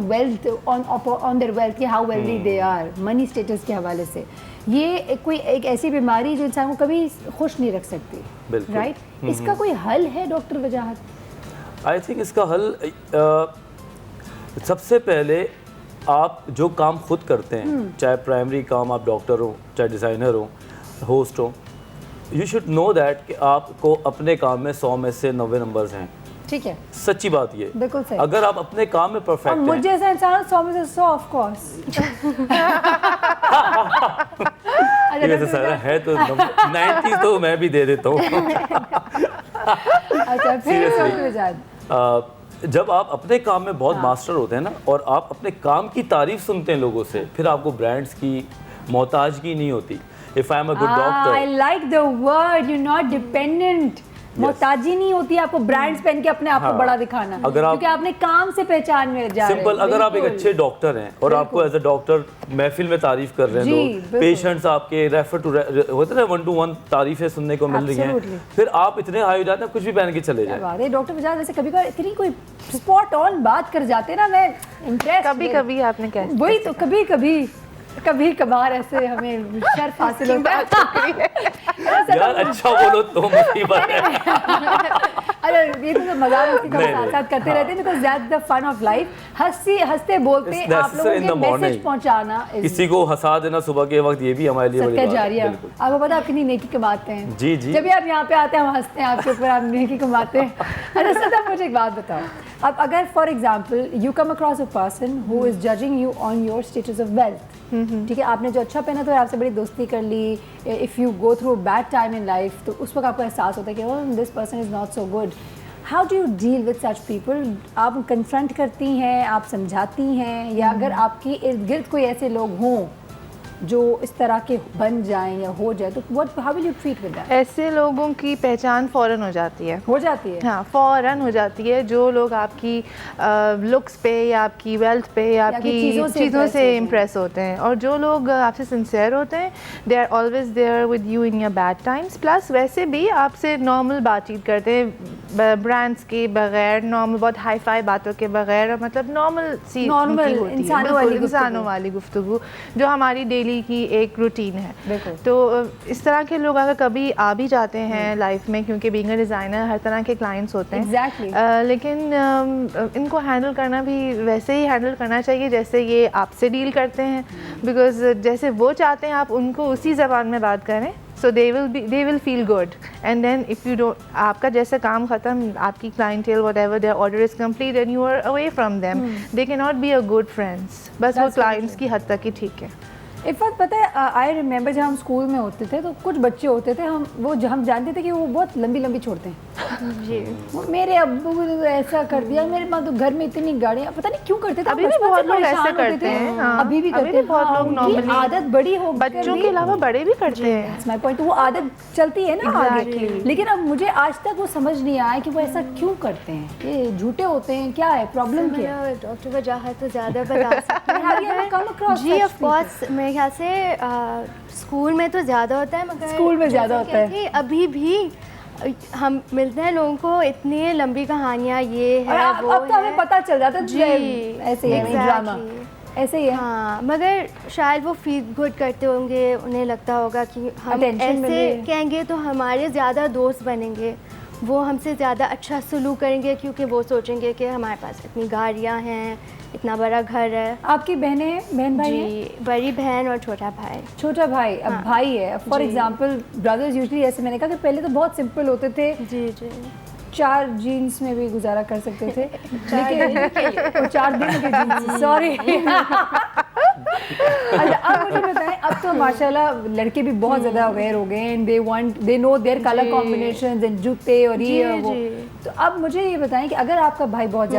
wealth, on their wealth, कि how wealthy they are, money status के हवाले से, ये कोई एक ऐसी बीमारी जो इंसान को कभी खुश नहीं रख सकती, राइट? इसका कोई हल है डॉक्टर वजाहत? आई थिंक इसका हल सबसे पहले आप जो काम खुद करते हैं, चाहे प्राइमरी काम आप डॉक्टर हो, चाहे डिज़ाइनर हो, होस्ट हो, यू शुड नो दैट कि आपको अपने काम में 100 में से 90 नंबर्स हैं। ठीक है, सच्ची बात ये, बिल्कुल सही। अगर आप अपने काम में और परफेक्ट हैं, मुझे ऐसा इंसान 100 में से 100 ऑफ कोर्स। वैसे सारा है तो 90 तो मैं भी दे देता हूँ। अच्छा, फिर Seriously. जाद जब आप अपने काम में बहुत मास्टर होते हैं ना, और आप अपने काम की तारीफ सुनते हैं लोगों से, फिर आपको ब्रांड्स की मोहताजगी नहीं होती। If I am a good eye doctor, like the word, you not dependent. मोहताजी नहीं होती आपको ब्रांड्स पहन के अपने आप को हाँ। बड़ा दिखाना, अगर आप- क्योंकि आपने काम से पहचान में जा रहे हैं। सिंपल, अगर आप एक बिल्कुल। अच्छे डॉक्टर हैं और आपको एज अ डॉक्टर महफिल में तारीफ कर रहे जी, हैं लोग, बिल्कुल। पेशेंट्स आपके रेफर टू होते हैं 1 to 1 तारीफें सुनने को मिल रही हैं, Absolutely. फिर आप इतने हाई हो जाते हैं कुछ भी पहन के चले क्या जाए। बात है डॉक्टर बजाज, वैसे कभी कभी इतनी कोई स्पॉट ऑन बात कर जाते हैं ना, मैं इम्प्रेस। कभी कभी आपने कैसे वही तो, कभी कभी कभी कभार ऐसे हमें शर्फ हासिल होता है। यार अच्छा बोलो तो मुसीबत है। अरे ये तो मजाक उसके नहीं, साथ साथ करते रहते हैं, because that's the fun of life. हंसते बोलते It's आप लोगों necessary in के the मैसेज morning. पहुंचाना किसी को हंसा देना सुबह के वक्त, ये भी हमारे लिए बड़ी सदका बात है। जारिया। बिल्कुल। आपको पता है आप कितनी नेकी कमाते हैं। जी, जी। जब भी आप यहाँ पे आते हैं हम हंसते हैं आपके ऊपर, आप नेकी कमाते हैं। अच्छा सदा, मुझे एक बात बताओ, अब अगर for example you come across a person who is judging you on your status of wealth, ठीक है, आपने जो अच्छा पहना तो आपसे बड़ी दोस्ती कर ली, if you go through bad time in life तो उस वक्त आपको एहसास होता है कि this person is not so good. How do you deal with such people? आप कन्फ्रंट करती हैं, आप समझाती हैं, या अगर आपके इर्द गिर्द कोई ऐसे लोग हों जो इस तरह के बन जाएं या हो जाए, तो what how will you treat with that? ऐसे लोगों की पहचान फ़ौरन हो जाती है। हो जाती है। हाँ, फ़ौरन हो जाती है। जो लोग आपकी लुक्स पे या आपकी वेल्थ पे या आपकी चीज़ों से चीज़ों impress से होते हैं। इम्प्रेस होते हैं, और जो लोग आपसे सिंसियर होते हैं, they are always there with you in your bad times. Plus वैसे भी आपसे नॉर्मल बातचीत करते हैं, ब्रांड्स के बगैर, नॉर्मल बहुत हाई फाई बातों के बगैर, मतलब नॉर्मल सी Normal उनकी होती है, इंसानों वाली बिल्कुल गुफ्तगू। इंसानों वाली गुफ्तगू जो हमारी डेली की एक रूटीन है। बिल्कुल। तो इस तरह के लोग अगर कभी आ भी जाते हैं लाइफ में, क्योंकि बीइंग अ डिज़ाइनर हर तरह के क्लाइंट्स होते हैं। Exactly. लेकिन इनको हैंडल करना भी वैसे ही हैंडल करना चाहिए जैसे ये आपसे डील करते हैं, बिकॉज जैसे वो चाहते हैं आप उनको उसी ज़बान में बात करें, so they will feel good. And then if you don't, आपका जैसे काम ख़त्म, आपकी clientele whatever their order is complete and you are away from them, they can not be a good friends. बस वो That's very क्लाइंट्स की हद तक ही ठीक है। इफ़त पता है, आई रिमेंबर जब हम स्कूल में होते थे तो कुछ बच्चे होते थे, हम जानते थे कि वो बहुत लंबी लंबी छोड़ते हैं। जी। वो मेरे अब्बू ने तो ऐसा कर दिया, मेरे पास तो घर में इतनी गाड़ियाँ, पता नहीं क्यों करते थे। अभी भी बचपन से बहुत लोग परेशान ऐसे होते करते थे। हैं, हाँ। अभी भी अभी करते भी हैं, बहुत हाँ, लोग उनकी normally- आदत बड़ी हो बच्चों के अलावा बड़े भी करते हैं। माय पॉइंट, वो आदत चलती है ना आगे। Exactly. लेकिन अब मुझे आज तक वो समझ नहीं आया कि वो ऐसा क्यों करते हैं। ये झूठे होते हैं, क्या है प्रॉब्लम, क्या है? डॉक्टर वजाहत तो ज़्यादा बता सकते हैं। Have you ever come across जी such ऑफ कोर्स, मेरे ख्याल से स्कूल में तो ज़्यादा होता है, मगर स्कूल में ज़्यादा जैसे होता है। कि अभी भी हम मिलते हैं लोगों को, इतनी लंबी कहानियाँ ये और है अब वो तो हमें है। पता चल जाता है, जी, ऐसे ही है ड्रामा, exactly. ऐसे ही है। हाँ, मगर शायद वो फील गुड करते होंगे, उन्हें लगता होगा कि हम Attention मिल रही ऐसे है। कहेंगे तो हमारे ज़्यादा दोस्त बनेंगे, वो हमसे ज़्यादा अच्छा सलूक करेंगे, क्योंकि वो सोचेंगे कि हमारे पास इतनी गाड़ियाँ हैं, इतना बड़ा घर है। आपकी बहन भाई हैं? जी, बड़ी बहन और छोटा भाई। छोटा भाई, अब हाँ। भाई है। फॉर जी। एग्जांपल ब्रदर्स यूजुअली, ऐसे मैंने कहा कि पहले तो बहुत सिंपल होते थे, जी जी 4 जीन्स में भी गुजारा कर सकते थे, लेकिन 4 दिन के जीन्स, सॉरी। अच्छा, अब मुझे बताएं, अब तो माशाल्लाह लड़के भी बहुत ज़्यादा अवेयर हो गए हैं, they know their colour combinations and जूते और ये और वो। जी। तो अब मुझे ये बताएं कि अगर आपका भाई बहुत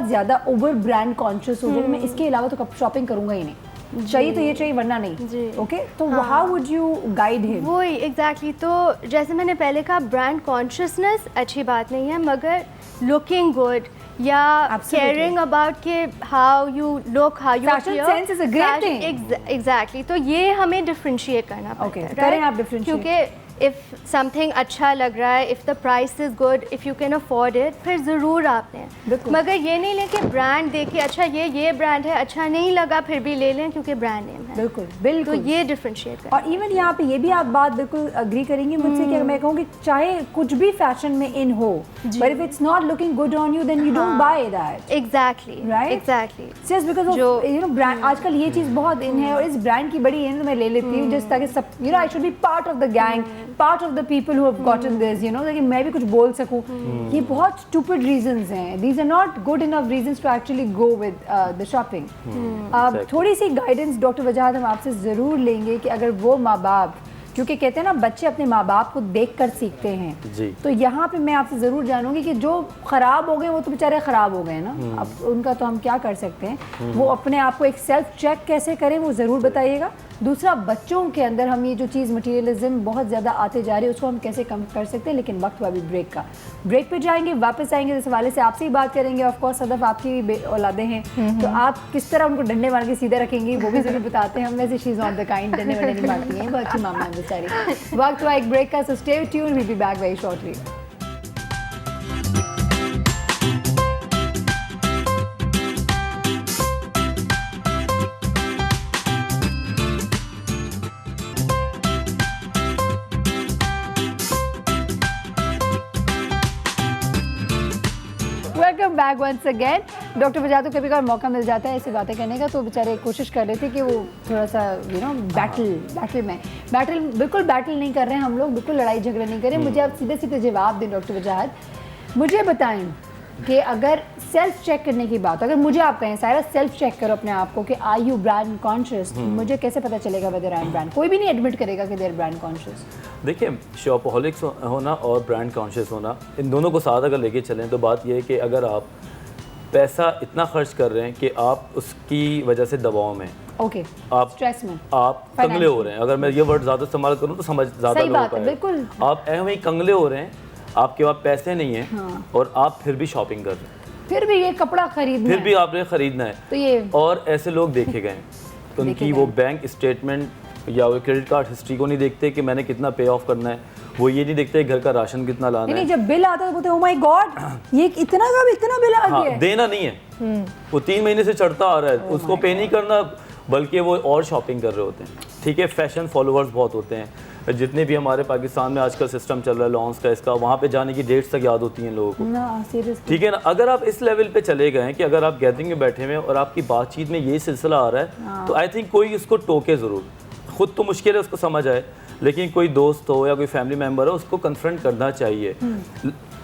ज़्यादा ओवर ब्रांड कॉन्शियस हो गया, मैं इसके अलावा तो कब शॉपिंग करूंगा ही नहीं, चाहिए तो ये चाहिए वरना नहीं, जी। ओके, तो how would you guide him? वही एग्जैक्टली। तो जैसे मैंने पहले कहा, ब्रांड कॉन्शियसनेस अच्छी बात नहीं है, मगर लुकिंग गुड या Absolutely. केयरिंग अबाउट के how you look, how you Fashion sense is a great thing. Exactly. तो ये हमें डिफ्रेंशिएट करना पड़ता Okay, है, करें right? आप differentiate. क्योंकि इफ़ समथिंग अच्छा लग रहा है, if the price is good, if you can afford it, फिर ज़रूर आप लें। मगर ये नहीं लें कि ब्रांड देखे अच्छा ये ब्रांड है, अच्छा नहीं लगा फिर भी ले लें क्योंकि ब्रांड नेम है। बिल्कुल बिल्कुल, तो ये डिफरेंशिएट करें। और इवन यहाँ पे ये भी आप बात बिल्कुल अग्री करेंगे मुझसे कि मैं कहूँ कि चाहे कुछ भी फैशन में इन हो, but if it's not looking good on you then you don't buy that. Exactly Right? Exactly. Just because of you know brand, आजकल ये चीज़ बहुत इन है और इस ब्रांड की बड़ी इन तो मैं ले लेती हूँ जस्ट ताकि सब you know I should be part of the gang, part of the people who have gotten this, you know, ताकि मैं भी कुछ बोल सकूँ। ये बहुत स्टूपिड रीजंस हैं, these are not good enough reasons to actually go with the shopping. अब थोड़ी सी गाइडेंस डॉक्टर वजाहत हम आपसे ज़रूर लेंगे कि अगर वो माँ बाप, क्योंकि कहते हैं ना बच्चे अपने माँ बाप को देखकर सीखते हैं जी। तो यहाँ पे मैं आपसे ज़रूर जानूंगी कि जो ख़राब हो गए वो तो बेचारे ख़राब हो गए ना, अब उनका तो हम क्या कर सकते हैं, वो अपने आप को एक सेल्फ चेक कैसे करें वो ज़रूर बताइएगा। दूसरा, बच्चों के अंदर हम ये जो चीज़ मटीरियलिज्म बहुत ज़्यादा आते जा रही है उसको हम कैसे कम कर सकते हैं, लेकिन वक्त हुआ अभी ब्रेक का। ब्रेक पे जाएंगे, वापस आएंगे, इस हवाले से आपसे ही बात करेंगे। ऑफ कोर्स सदफ आपकी भी औलादे हैं तो आप किस तरह उनको डंडे मार के सीधे रखेंगी वो भी ज़रूर बताते हैं हम। वैसे she is not the kind, डंडे वंडे नहीं मारती हैं, बहुत अच्छी मामा है बेचारी। वक्त हुआ एक ब्रेक का, so stay tuned, we will be back very shortly. Welcome back once अगेन। डॉक्टर वजाहत को कभी कभार मौका मिल जाता है ऐसी बातें करने का, तो बेचारे कोशिश कर रहे थे कि वो थोड़ा सा यू नो बैटल बिल्कुल बैटल नहीं कर रहे हैं हम लोग, बिल्कुल लड़ाई झगड़े नहीं कर रहे। मुझे आप सीधे सीधे जवाब दें डॉक्टर वजाहत, मुझे बताएं कि अगर सेल्फ चेक करने की बात, अगर मुझे आप कहें सारा सेल्फ चेक करो अपने आप को कि आर यू ब्रांड कॉन्शियस, मुझे कैसे पता चलेगा वेदर आई एम ब्रांड? कोई भी नहीं एडमिट करेगा कि दे आर ब्रांड कॉन्शियस। देखिए, शॉपहॉलिक्स होना और ब्रांड कॉन्शियस होना, इन दोनों को साथ अगर लेके चलें तो बात यह है कि अगर आप पैसा इतना खर्च कर रहे हैं कि आप उसकी वजह से दबाव में, ओके, आप स्ट्रेस में, आप कंगले हो रहे हैं। अगर मैं ये वर्ड ज़्यादा इस्तेमाल करूँ तो समझ ज़्यादा लोगों का है। बिल्कुल, आप वही कंगले हो रहे हैं, आपके पास पैसे नहीं हैं और आप फिर भी शॉपिंग कर रहे हैं, फिर भी ये कपड़ा खरीदना फिर भी आपने खरीदना है, तो ये और ऐसे लोग देखे गए तो उनकी वो बैंक स्टेटमेंट या वो क्रेडिट कार्ड हिस्ट्री को नहीं देखते कि मैंने कितना पे ऑफ करना है, वो ये नहीं देखते घर का राशन कितना लाना है। जब बिल आता है तो बोलते हैं ओह माय गॉड ये इतना बिल आ गया है। देना नहीं है, वो 3 महीने से चढ़ता आ रहा है, उसको पे नहीं करना, बल्कि वो और शॉपिंग कर रहे होते हैं। ठीक है, फैशन फॉलोअर्स बहुत होते हैं, जितने भी हमारे पाकिस्तान में आजकल सिस्टम चल रहा है लॉन्च का, इसका वहाँ पे जाने की डेट्स तक याद होती हैं लोगों को ना, सीरियसली। ठीक है ना। अगर आप इस लेवल पे चले गए हैं कि अगर आप गैदरिंग में बैठे हुए हैं और आपकी बातचीत में ये सिलसिला आ रहा है तो आई थिंक कोई उसको टोके ज़रूर, खुद तो मुश्किल है उसको समझ आए, लेकिन कोई दोस्त हो या कोई फैमिली मेम्बर हो उसको कन्फ्रंट करना चाहिए।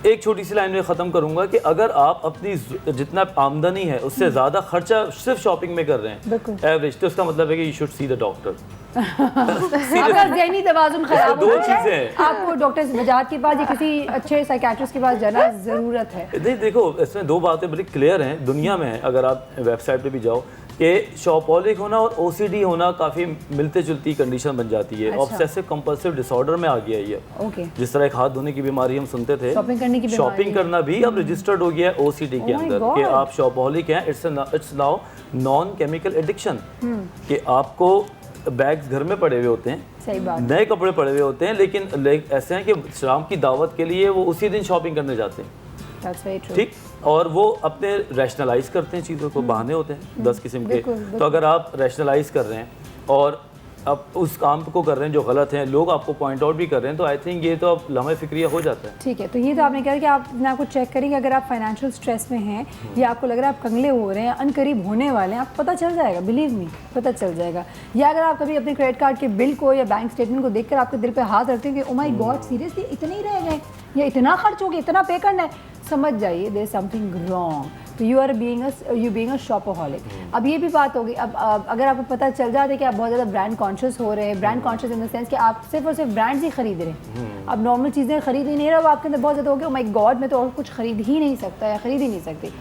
एक छोटी सी लाइन में ख़त्म करूंगा कि अगर आप अपनी जितना आमदनी है उससे ज़्यादा खर्चा सिर्फ शॉपिंग में कर रहे हैं एवरेज, तो उसका मतलब है कि you should see the doctor. अगर ज़हनी तवाज़ुन खराब दो हो चीज़ें जाए हैं, आपको डॉक्टर वजाहत के पास या किसी अच्छे साइकियाट्रिस्ट के पास जाना ज़रूरत है। नहीं देखो, इसमें 2 बातें बड़ी क्लियर हैं दुनिया में, अगर आप वेबसाइट पे भी जाओ कि शॉपहॉलिक होना और OCD होना काफ़ी मिलते जुलती कंडीशन बन जाती है। ऑब्सेसिव कंपल्सिव डिसऑर्डर में आ गया है ये। ओके, जिस तरह एक हाथ धोने की बीमारी हम सुनते थे, शॉपिंग करने की बीमारी, शॉपिंग करना भी अब रजिस्टर्ड हो गया है OCD के Oh my अंदर God. कि आप शॉपहॉलिक हैं। It's now non chemical addiction, कि आपको बैग्स घर में पड़े हुए होते हैं, सही बात, नए कपड़े पड़े हुए होते हैं, लेकिन ऐसे हैं कि शाम की दावत के लिए वो उसी दिन शॉपिंग करने जाते हैं। That's very true. ठीक, और वो अपने रैशनलाइज करते हैं चीज़ों को, बहाने होते हैं 10 किस्म के। तो अगर आप रैशनलाइज कर रहे हैं और अब उस काम को कर रहे हैं जो गलत है, लोग आपको पॉइंट आउट भी कर रहे हैं, तो आई थिंक ये तो अब लम्हे फिक्रिया हो जाता है। ठीक है, तो ये तो आपने कहा कि आप अपने आप को चेक करेंगे, अगर आप फाइनेंशियल स्ट्रेस में हैं या आपको लग रहा है आप कंगले हो रहे हैं, अनकरीब होने वाले हैं, आपको पता चल जाएगा, बिलीव मी पता चल जाएगा। या अगर आप कभी अपने क्रेडिट कार्ड के बिल को या बैंक स्टेटमेंट को देखकर आपके दिल पे हाथ रखते हैं कि ओ माय गॉड सीरियसली इतने ही रह गए या इतना खर्च हो गया, इतना पे करना है, समझ जाइए देयर इज समथिंग रॉन्ग, तो यू बीइंग अ शॉपहॉलिक। अब ये भी बात होगी, अब अगर आपको पता चल जाता है कि आप बहुत ज़्यादा ब्रांड कॉन्शियस हो रहे हैं, brand conscious in the sense कि आप सिर्फ और सिर्फ ब्रांड्स ही खरीद रहे हैं, अब नॉर्मल चीज़ें खरीद ही नहीं रहे, अब आपके अंदर बहुत ज़्यादा हो गया, माय गॉड मैं तो और कुछ खरीद ही नहीं सकता या खरीद ही नहीं सकती,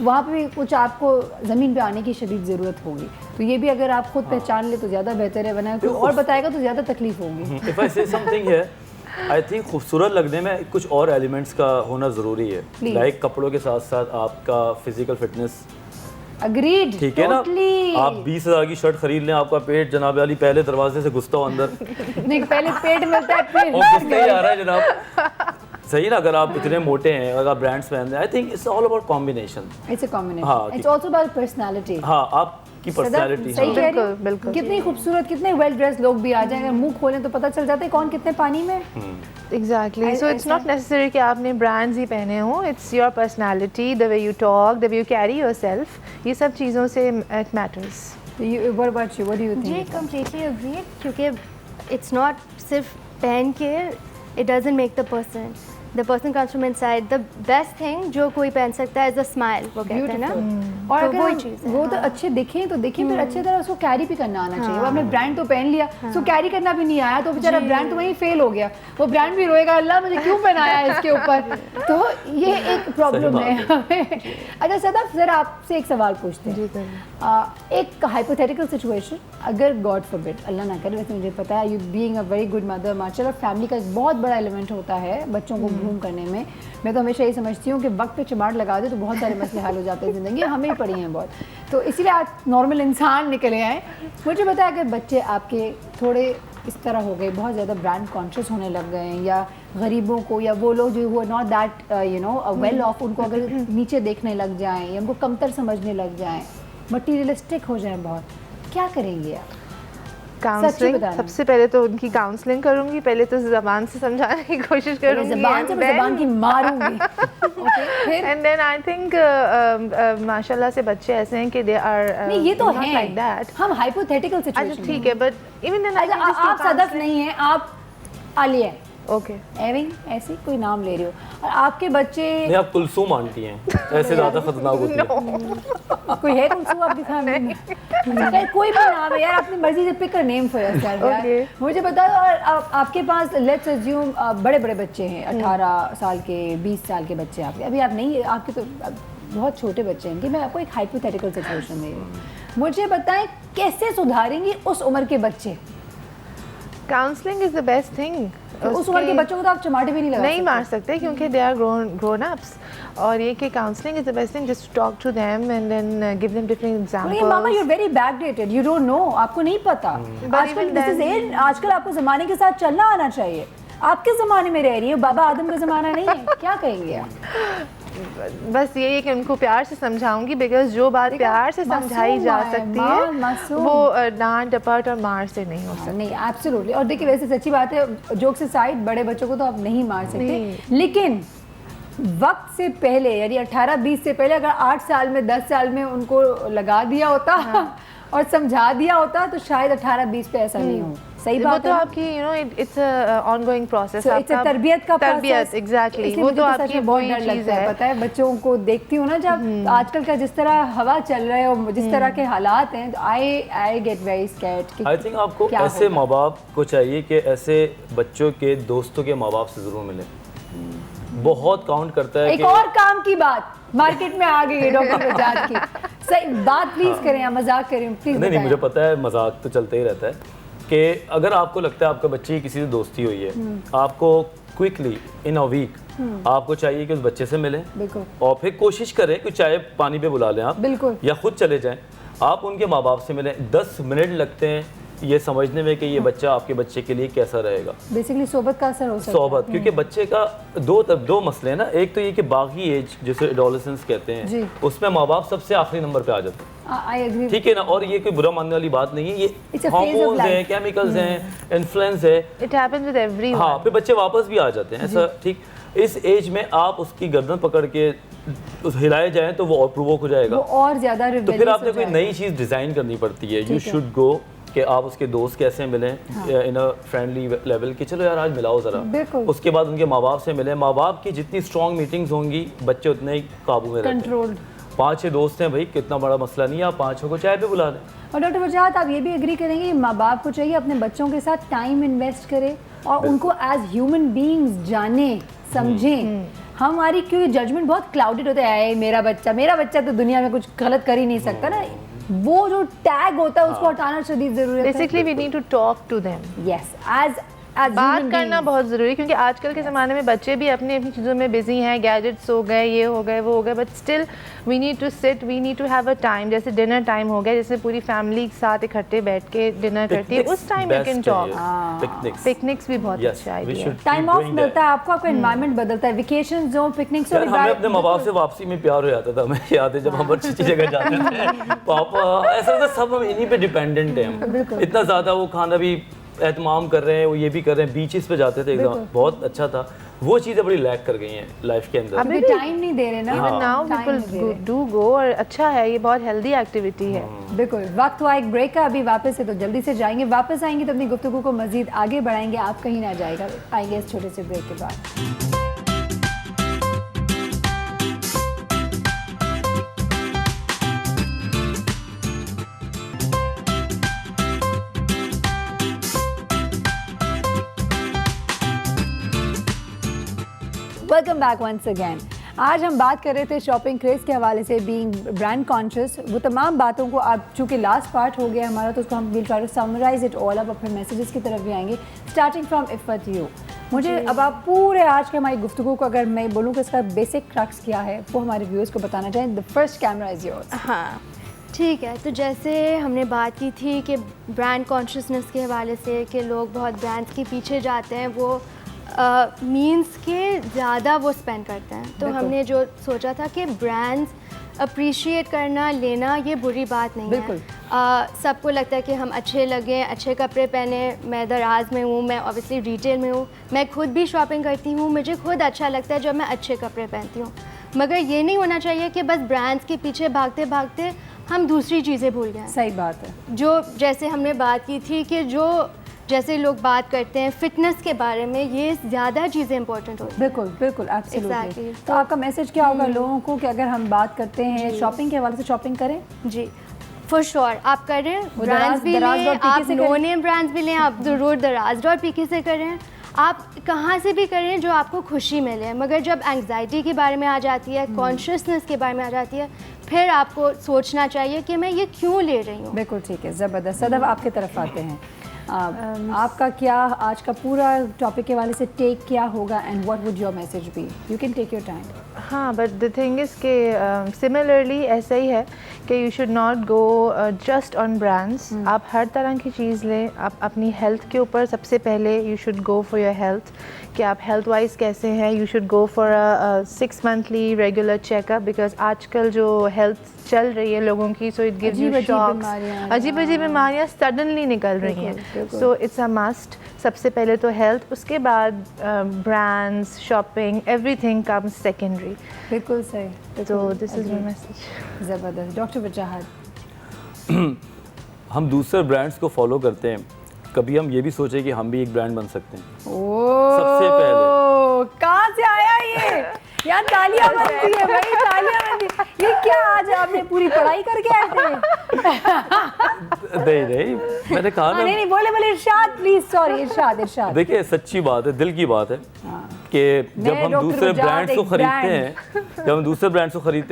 वहाँ पे भी कुछ आपको ज़मीन पे आने की शदीद ज़रूरत होगी। तो ये भी अगर आप खुद पहचान ले तो ज़्यादा बेहतर है, वरना कोई और बताएगा तो ज़्यादा तकलीफ होगी। इफ आई से समथिंग है, आई थिंक खूबसूरत लगने में कुछ और एलिमेंट्स का होना ज़रूरी है, लाइक कपड़ों के साथ साथ आपका फिजिकल फिटनेस अग्रीड, ठीक है ना। आप 20,000 की शर्ट खरीद लें, आपका पेट जनाब वाली पहले दरवाजे से घुसता हो अंदर नहीं, पहले पेट मिलता है फिर और घुसते ही आ रहा है जनाब। सही ना, अगर आप इतने मोटे हैं, अगर आप ब्रांड्स पहनते हैं, I think it's all about combination. It's a combination, हाँ, इट्स आल्सो अबाउट पर्सनालिटी। हाँ, आपकी पर्सनालिटी। सही कह रही बिल्कुल, हो। बिल्कुल। कितनी खूबसूरत, कितने वेल ड्रेस लोग भी आ जाएं, अगर मुंह खोलें तो पता चल जाता है कौन कितने पानी में। Exactly, so it's not necessary कि आपने ब्रांड्स ही पहने हो, it's your personality, the way you talk, the way you carry yourself, ये सब चीज़ों से it matters. What about you? What do you जी think? कम्प्लीटली अग्री, क्योंकि इट्स नॉट सिर्फ पहन के, it doesn't make the person comes from inside. The best thing जो कोई पहन सकता है इज द स्माइल, वो कहते हैं ना। और तो अगर वही हम- चीज़ है, वो तो अच्छे दिखें तो देखें, फिर अच्छे तरह उसको कैरी भी करना आना चाहिए। वो आपने ब्रांड तो पहन लिया, उसको कैरी करना भी नहीं आया तो बेचारा ब्रांड तो वहीं फेल हो गया। वो ब्रांड भी रोएगा, अल्लाह मुझे क्यों पहनाया इसके ऊपर। तो ये एक प्रॉब्लम है हमें। अच्छा सदफ, जरा आपसे एक सवाल पूछते हैं। एक हाइपोथेटिकल सिचुएशन, अगर गॉड फॉरबिड, अल्लाह ना करे, वैसे मुझे पता है you being a very good mother, माशाल्लाह, फैमिली का एक बहुत बड़ा एलिमेंट होता है बच्चों को ग्रूम करने में। मैं तो हमेशा ये समझती हूँ कि वक्त पे चिमाड़ लगा दे तो बहुत सारे मसले हल हो जाते हैं ज़िंदगी, हमें ही पड़ी हैं बहुत। तो इसीलिए आज नॉर्मल इंसान निकले आए। मुझे बताया कि बच्चे आपके थोड़े इस तरह हो गए, बहुत ज़्यादा ब्रांड कॉन्शियस होने लग गए हैं, या गरीबों को, या वो लोग जो नॉट दैट वेल ऑफ, उनको अगर नीचे देखने लग जाएं या उनको कमतर समझने लग जाएं, मटीरियलिस्टिक हो जाएं बहुत, क्या करेंगे आप? काउंसलिंग, बताना। सबसे पहले तो उनकी काउंसलिंग करूंगी, पहले तो ज़बान से समझाने की कोशिश करूंगी, ज़बान से मैं ज़बान की मारूंगी। फिर एंड देन आई थिंक माशाल्लाह से बच्चे ऐसे हैं कि दे आर नहीं, ये तो है लाइक दैट। हम हाइपोथेटिकल अच्छा सिचुएशन। ठीक है, बट इवन देन आई अच्छा, आप सदफ नहीं है, आप आलिया है, ओके, एविंग ऐसे कोई नाम ले रहे हो, और आपके बच्चे नहीं, आप कुलसूम आंटी हैं, ऐसे ज़्यादा खतरनाक होती है। कोई है कुलसुम आपकी फैमिली में? अच्छा, कोई भी नाम है यार, अपनी मर्जी से पिक कर नेम फॉर योरसेल्फ यार। Okay. मुझे बताओ, और आपके पास लेट्स अज्यूम बड़े बड़े बच्चे हैं, 18 साल के, 20 साल के बच्चे आपके, अभी आप नहीं, आपके तो बहुत छोटे बच्चे हैं, कि मैं आपको एक हाइपोथेटिकल सिचुएशन दे रही हूँ। मुझे बताएं कैसे सुधारेंगी उस उम्र के बच्चे? Counselling is the best thing. तो उस उम्र के बच्चों को तो आप चमाटे भी नहीं लगा नहीं सकते। मार सकते क्योंकि दे आर ग्रोन अप्स, और ये कि counselling is the best thing, just talk to them and then give them different नहीं मामा, examples. You are very backdated, you don't know, आपको नहीं पता। आजकल even this is then- age, आजकल आपको ज़माने के साथ चलना आना चाहिए। आपके ज़माने में रह रही है, बाबा आदम का ज़माना नहीं है। क्या कहेंगे आप? बस यही है कि उनको प्यार से समझाऊंगी, बिकॉज जो बात प्यार से समझाई जा सकती है मासूम। वो डांट डपट और मार से नहीं हो सकती। नहीं, एब्सोल्युटली। और देखिए, वैसे सच्ची बात है, जोक से साइड, बड़े बच्चों को तो आप नहीं मार सकते, लेकिन वक्त से पहले, यानी 18-20 से पहले, अगर 8 साल में, 10 साल में उनको लगा दिया होता और समझा दिया होता, तो शायद 18-20 पे ऐसा नहीं हो। सही वो बात तो है ना? आपकी it's ongoing process, So, it's a तरबियत का तरबियत, process। एग्जैक्टली, इसलिए वो मुझे तो सच आपकी में बहुत वही डर चीज़ लगता है। है। पता है, बच्चों को देखती हूँ ना, जब आजकल का जिस तरह हवा चल रहा है और जिस तरह के हालात हैं, तो I get very scared. I think आपको ऐसे माँ बाप को चाहिए कि ऐसे बच्चों के दोस्तों के माँ बाप से ज़रूर मिले। बहुत काउंट करता है एक कि और काम की बात मार्केट में आ गई है डॉक्टर बजाज की। सही बात प्लीज करें, आप मजाक करें प्लीज। नहीं, मुझे पता है, मजाक तो चलते ही रहता है कि अगर आपको लगता है आपका बच्चे की किसी से दोस्ती हुई है, आपको क्विकली इन अ वीक आपको चाहिए कि उस बच्चे से मिलें, बिल्कुल, और फिर कोशिश करें कि चाय पानी पे बुला लें आप, बिल्कुल, या खुद चले जाएं, आप उनके माँ बाप से मिलें। 10 मिनट लगते हैं ये समझने में कि ये बच्चा आपके बच्चे के लिए कैसा रहेगा। बेसिकली सोबत का असर हो सकता है। सोबत, क्योंकि बच्चे का दो मसले हैं ना। एक तो ये कि बागी एज जिसे एडोलेसेंस कहते हैं, उसमें माँ बाप सबसे आखिरी नंबर पे आ जाते हैं। आई एग्री, ठीक है ना, और ये कोई बुरा मानने वाली बात नहीं है, ये It's a phase of hormones हैं, life. केमिकल्स हैं, इन्फ्लुएंस है। It happens with everyone. हाँ, फिर बच्चे वापस भी आ जाते हैं ऐसा। ठीक, इस एज में आप उसकी गर्दन पकड़ के हिलाए जाएं तो वो और प्रोवोक हो जाएगा, वो और ज्यादा तो फिर आपने कोई नई चीज़ डिज़ाइन करनी पड़ती है। यू शुड गो कि आप उसके दोस्त कैसे मिलें इन अ फ्रेंडली लेवल कि चलो यार आज मिलाओ ज़रा। उसके बाद उनके माँ बाप से मिलें। माँ बाप की जितनी स्ट्रॉन्ग मीटिंग्स होंगी, बच्चे उतने ही काबू में रहते हैं। कंट्रोल्ड। 5-6 दोस्त हैं भाई, कितना बड़ा मसला नहीं है, आप 5-6 को चाय पे बुला लें। और डॉक्टर वजाहत, आप ये भी एग्री करेंगे, माँ बाप को चाहिए अपने बच्चों के साथ टाइम इन्वेस्ट करे और उनको एज ह्यूमन बीइंग्स जाने समझें। हमारी क्योंकि जजमेंट बहुत क्लाउडेड होता है, मेरा बच्चा तो दुनिया में कुछ गलत कर ही नहीं सकता ना, वो जो टैग होता है उसको हटाना शदीद जरूरत है। Basically we need to talk to them. Yes, as बात करना बहुत ज़रूरी है, क्योंकि आजकल के ज़माने में बच्चे भी अपनी अपनी चीज़ों में बिजी हैं, गैजेट्स हो गए, ये हो गए, वो हो गए, but still we need to sit, we need to have a time, जैसे डिनर टाइम हो गया, जैसे पूरी फैमिली साथ इकट्ठे बैठ के डिनर करती है, उस time you can talk. Picnics भी बहुत अच्छा आइडिया है। टाइम ऑफ मिलता है आपको, आपका एनवायरनमेंट बदलता है, वेकेशन जो पिकनिक से हमें अपने माँ बाप से वापसी में प्यार हो जाता था, हमें याद है जब हम अच्छी जगह जाते थे, पापा ऐसा होता सब हम इन्हीं पे डिपेंडेंट हैं, हम इतना ज़्यादा वो खाना भी एहतमाम कर रहे हैं, वो ये भी कर रहे हैं, बीचेस पे जाते थे एकदम, बहुत अच्छा था। वो चीज़ें बड़ी लैक कर गई हैं लाइफ के अंदर, अभी टाइम नहीं दे रहे ना। Even now people do go, और अच्छा है, ये बहुत हेल्दी एक्टिविटी है। बिल्कुल। वक्त हुआ एक ब्रेक का, अभी वापस से तो जल्दी से जाएंगे, वापस आएंगे तो अपनी गुफ्तगू को मजीद आगे बढ़ाएंगे, आप कहीं ना जाएगा, आएंगे इस छोटे से ब्रेक के बाद। Welcome back once again. आज हम बात कर रहे थे शॉपिंग क्रेज़ के हवाले से, बीइंग ब्रांड कॉन्शियस, वो तमाम बातों को अब चूँकि लास्ट पार्ट हो गया हमारा, तो उसको हम will try to summarize it all up, और फिर मैसेजेस की तरफ भी आएंगे, स्टार्टिंग फ्रॉम इफ़त यू। मुझे अब आप पूरे आज के हमारी गुफ्तगू को अगर मैं बोलूँ कि इसका बेसिक क्रक्स क्या है, वो हमारे व्यूअर्स को बताना चाहें। The first camera is yours. हाँ ठीक है, तो जैसे हमने बात की थी कि ब्रांड कॉन्शियसनेस के हवाले से कि लोग बहुत ब्रांड्स के पीछे जाते हैं, वो मीन्स के ज़्यादा वो स्पेंड करते हैं। तो हमने जो सोचा था कि ब्रांड्स अप्रिशिएट करना, लेना, ये बुरी बात नहीं है। सबको लगता है कि हम अच्छे लगें, अच्छे कपड़े पहने। मैं दराज में हूँ, मैं ऑब्वियसली रिटेल में हूँ, मैं खुद भी शॉपिंग करती हूँ, मुझे खुद अच्छा लगता है जब मैं अच्छे कपड़े पहनती हूँ, मगर ये नहीं होना चाहिए कि बस ब्रांड्स के पीछे भागते भागते हम दूसरी चीज़ें भूल गए। सही बात है। जो जैसे हमने बात की थी कि जो जैसे लोग बात करते हैं फिटनेस के बारे में, ये ज़्यादा चीज़ें इंपॉर्टेंट होती हैं। बिल्कुल बिल्कुल, एब्सोल्युटली। Exactly. तो आपका मैसेज क्या होगा लोगों को कि अगर हम बात करते हैं शॉपिंग के हवाले से, शॉपिंग करें? जी फॉर श्योर आप करें, ब्रांड्स भी लें, आप नो नेम ब्रांड्स भी लें, आप ज़रूर दराज.pk से करें, आप कहाँ से भी करें जो आपको खुशी मिले। मगर जब एंग्जाइटी के बारे में आ जाती है, कॉन्शियसनेस के बारे में आ जाती है, फिर आपको सोचना चाहिए कि मैं ये क्यों ले रही हूँ। बिल्कुल ठीक है, ज़बरदस्त। सदफ आपके तरफ आते हैं, आपका क्या आज का पूरा टॉपिक के हवाले से टेक क्या होगा, and what would your message be? You can take your time. हाँ, बट द थिंग इज़ के सिमिलरली ऐसा ही है कि you should not go just on brands. आप हर तरह की चीज़ लें, आप अपनी हेल्थ के ऊपर सबसे पहले you should go for your health, कि आप हेल्थ वाइज कैसे हैं। You should go for a 6 monthly regular checkup, because आजकल जो हेल्थ चल रही है लोगों की, so it gives you shocks, अजीब अजीब बीमारियाँ सडनली निकल रही हैं, सो इट्स अ मस्ट। सबसे पहले तो हेल्थ, उसके बाद brands, shopping, everything comes secondary. बिल्कुल सही। तो दिस इज़ माय मैसेज। ज़बरदस्त। डॉक्टर वजाहत, हम दूसरे ब्रांड्स को फॉलो करते हैं, कभी हम ये भी सोचे कि हम भी एक ब्रांड बन सकते हैं। सबसे पहले कहाँ से आया ये? यार तालियां बनती है भाई, तालियां बनती है। ये क्या आज आपने पूरी पढ़ाई करके आए थे? नहीं, मैंने कहा ना। नहीं, बोले इरशाद प्लीज, सॉरी इरशाद। देखिए सच्ची बात है, दिल की बात है कि जब हम दूसरे ब्रांड्स को खरीदते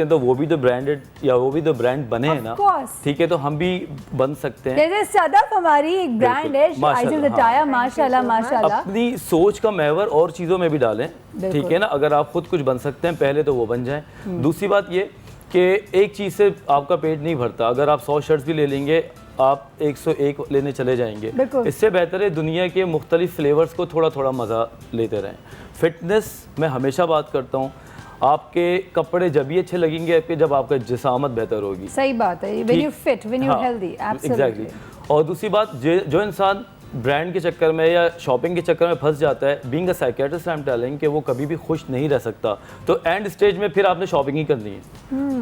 हैं, तो वो भी तो ब्रांडेड या वो भी तो ब्रांड बने हैं ना, ठीक है, तो हम भी बन सकते हैं। जैसे सदफ हमारी एक ब्रांड है, माशाल्लाह। अपनी सोच का महवर और चीज़ों में भी डालें, ठीक है ना। अगर आप खुद कुछ बन सकते हैं, पहले तो वो बन जाएं। दूसरी बात ये कि एक चीज़ से आपका पेट नहीं भरता। अगर आप 100 शर्ट्स भी ले लेंगे, आप 101 लेने चले जाएंगे। इससे बेहतर है दुनिया के मुख्तलिफ फ्लेवर्स को थोड़ा थोड़ा मज़ा लेते रहें। फिटनेस मैं हमेशा बात करता हूँ, आपके कपड़े जब भी अच्छे लगेंगे आपके, जब आपका जिसामत बेहतर होगी। सही बात है, when you fit, when you healthy, exactly. और दूसरी बात, जो इंसान ब्रांड के चक्कर में या शॉपिंग के चक्कर में फंस जाता है, being a psychiatrist I am telling कि वो कभी भी खुश नहीं रह सकता। तो एंड स्टेज में फिर आपने शॉपिंग ही करनी है,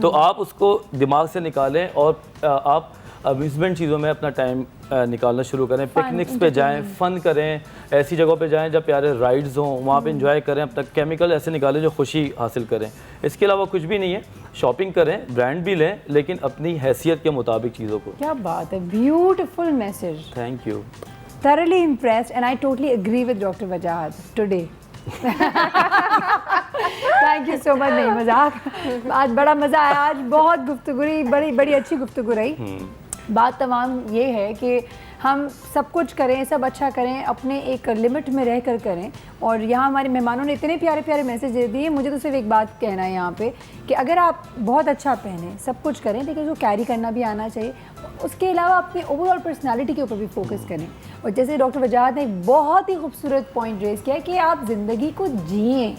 तो आप उसको दिमाग से निकालें और आप अम्यूजमेंट चीज़ों में अपना टाइम निकालना शुरू करें। पिकनिक्स पे जाएं, फ़न करें, ऐसी जगहों पे जाएं जब प्यारे राइड्स हों, वहाँ पे एंजॉय करें, अपना केमिकल ऐसे निकालें जो खुशी हासिल करें। इसके अलावा कुछ भी नहीं है, शॉपिंग करें, ब्रांड भी लें, लेकिन अपनी हैसियत के मुताबिक चीज़ों को। क्या बात है, beautiful message. Thank you. Thoroughly impressed and I totally agree with Dr. Wajahat today. Thank you so much। नहीं मजाक, आज बड़ा मज़ा आया, आज बहुत गुफ्तगू रही, बड़ी अच्छी गुफ्तगू रही। बात तमाम ये है कि हम सब कुछ करें, सब अच्छा करें, अपने एक लिमिट में रह कर करें। और यहाँ हमारे मेहमानों ने इतने प्यारे प्यारे मैसेज दे दिए। मुझे तो सिर्फ एक बात कहना है यहाँ पे कि अगर आप बहुत अच्छा पहने, सब कुछ करें, लेकिन जो कैरी करना भी आना चाहिए। उसके अलावा अपनी ओवरऑल पर्सनालिटी के ऊपर भी फोकस करें। और जैसे डॉक्टर वजाहत ने एक बहुत ही खूबसूरत पॉइंट रेज़ किया है कि आप ज़िंदगी को जिएँ।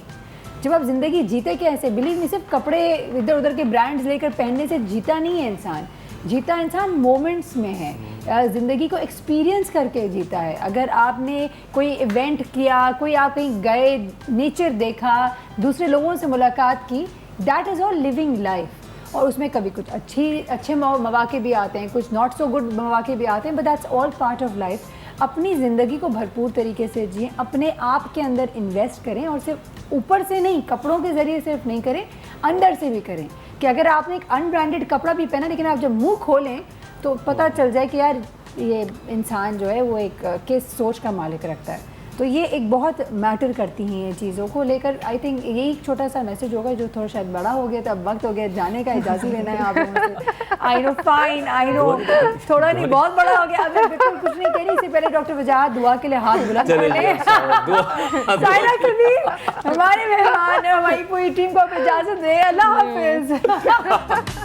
जब आप ज़िंदगी जीते कैसे, बिलीव नहीं, सिर्फ कपड़े इधर उधर के ब्रांड्स लेकर पहनने से जीता नहीं है इंसान। जीता इंसान मोमेंट्स में है, ज़िंदगी को एक्सपीरियंस करके जीता है। अगर आपने कोई इवेंट किया, कोई आप कहीं गए, नेचर देखा, दूसरे लोगों से मुलाकात की, that is all living life. और उसमें कभी कुछ अच्छे मौके भी आते हैं, कुछ नॉट सो गुड मौके भी आते हैं, but that's all part of life. अपनी ज़िंदगी को भरपूर तरीके से जिए, अपने आप के अंदर इन्वेस्ट करें, और सिर्फ ऊपर से नहीं, कपड़ों के ज़रिए सिर्फ नहीं करें, अंदर से भी करें। कि अगर आपने एक अनब्रांडेड कपड़ा भी पहना, लेकिन आप जब मुंह खोलें तो पता चल जाए कि यार ये इंसान जो है वो एक किस सोच का मालिक रखता है। तो ये एक बहुत मैटर करती हैं ये चीज़ों को लेकर। आई थिंक यही एक छोटा सा मैसेज होगा जो थोड़ा शायद बड़ा हो गया, तो अब वक्त हो गया जाने का, इजाज़त लेना है आप लोगों से। I know, fine, I know, थोड़ा नहीं बहुत बड़ा हो गया। अभी बिल्कुल कुछ नहीं कह रही, इससे पहले डॉक्टर वजाहत दुआ के लिए हाथ बुलंद कर ले। सायरा कबीर हमारे मेहमान, हमारी पूरी टीम को इजाज़त दे। अल्लाह हाफिज़।